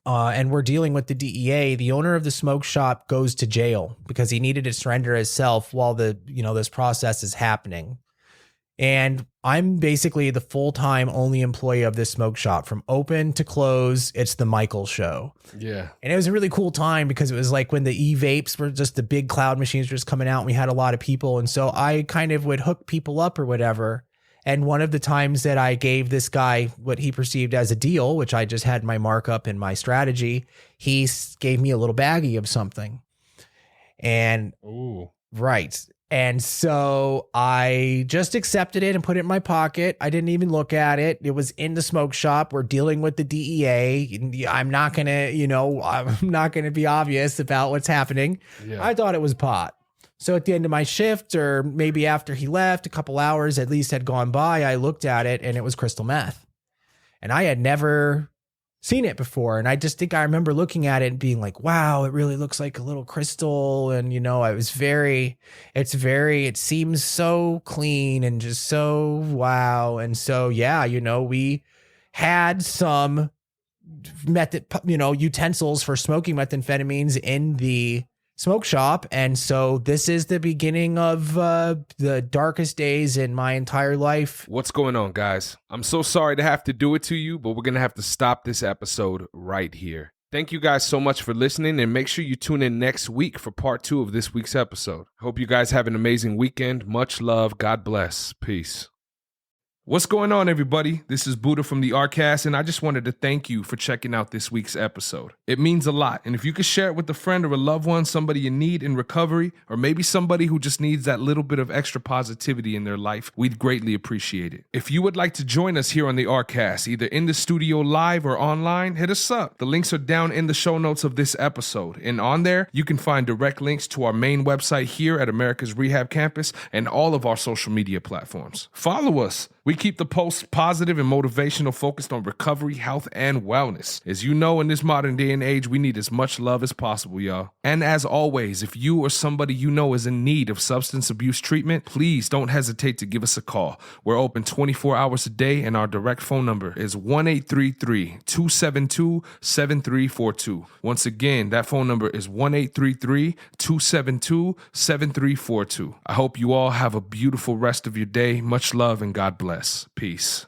and we're dealing with the DEA, the owner of the smoke shop goes to jail because he needed to surrender himself while this process is happening. And I'm basically the full-time only employee of this smoke shop. From open to close, it's the Michael show. Yeah. And it was a really cool time because it was like when the e-vapes were just the big cloud machines were just coming out and we had a lot of people. And so I kind of would hook people up or whatever. And one of the times that I gave this guy what he perceived as a deal, which I just had my markup in my strategy, he gave me a little baggie of something. And ooh, right. And so I just accepted it and put it in my pocket. I didn't even look at it. It was in the smoke shop. We're dealing with the DEA. I'm not going to be obvious about what's happening. Yeah. I thought it was pot. So at the end of my shift, or maybe after he left, a couple hours at least had gone by, I looked at it and it was crystal meth. And I had never seen it before. And I just think I remember looking at it and being like, wow, it really looks like a little crystal. And, it seems so clean and just so wow. And so, yeah, we had some utensils for smoking methamphetamines in the smoke shop. And so this is the beginning of the darkest days in my entire life. What's going on, guys? I'm so sorry to have to do it to you, but we're going to have to stop this episode right here. Thank you guys so much for listening, and make sure you tune in next week for part 2 of this week's episode. Hope you guys have an amazing weekend. Much love. God bless. Peace. What's going on, everybody? This is Buddha from the Arcast, and I just wanted to thank you for checking out this week's episode. It means a lot, and if you could share it with a friend or a loved one, somebody in need in recovery, or maybe somebody who just needs that little bit of extra positivity in their life, we'd greatly appreciate it. If you would like to join us here on the Arcast, either in the studio live or online, hit us up. The links are down in the show notes of this episode, and on there, you can find direct links to our main website here at Americas Rehab Campus and all of our social media platforms. Follow us. We keep the posts positive and motivational, focused on recovery, health, and wellness. As you know, in this modern day and age, we need as much love as possible, y'all. And as always, if you or somebody you know is in need of substance abuse treatment, please don't hesitate to give us a call. We're open 24 hours a day, and our direct phone number is 1-833-272-7342. Once again, that phone number is 1-833-272-7342. I hope you all have a beautiful rest of your day. Much love and God bless. Peace.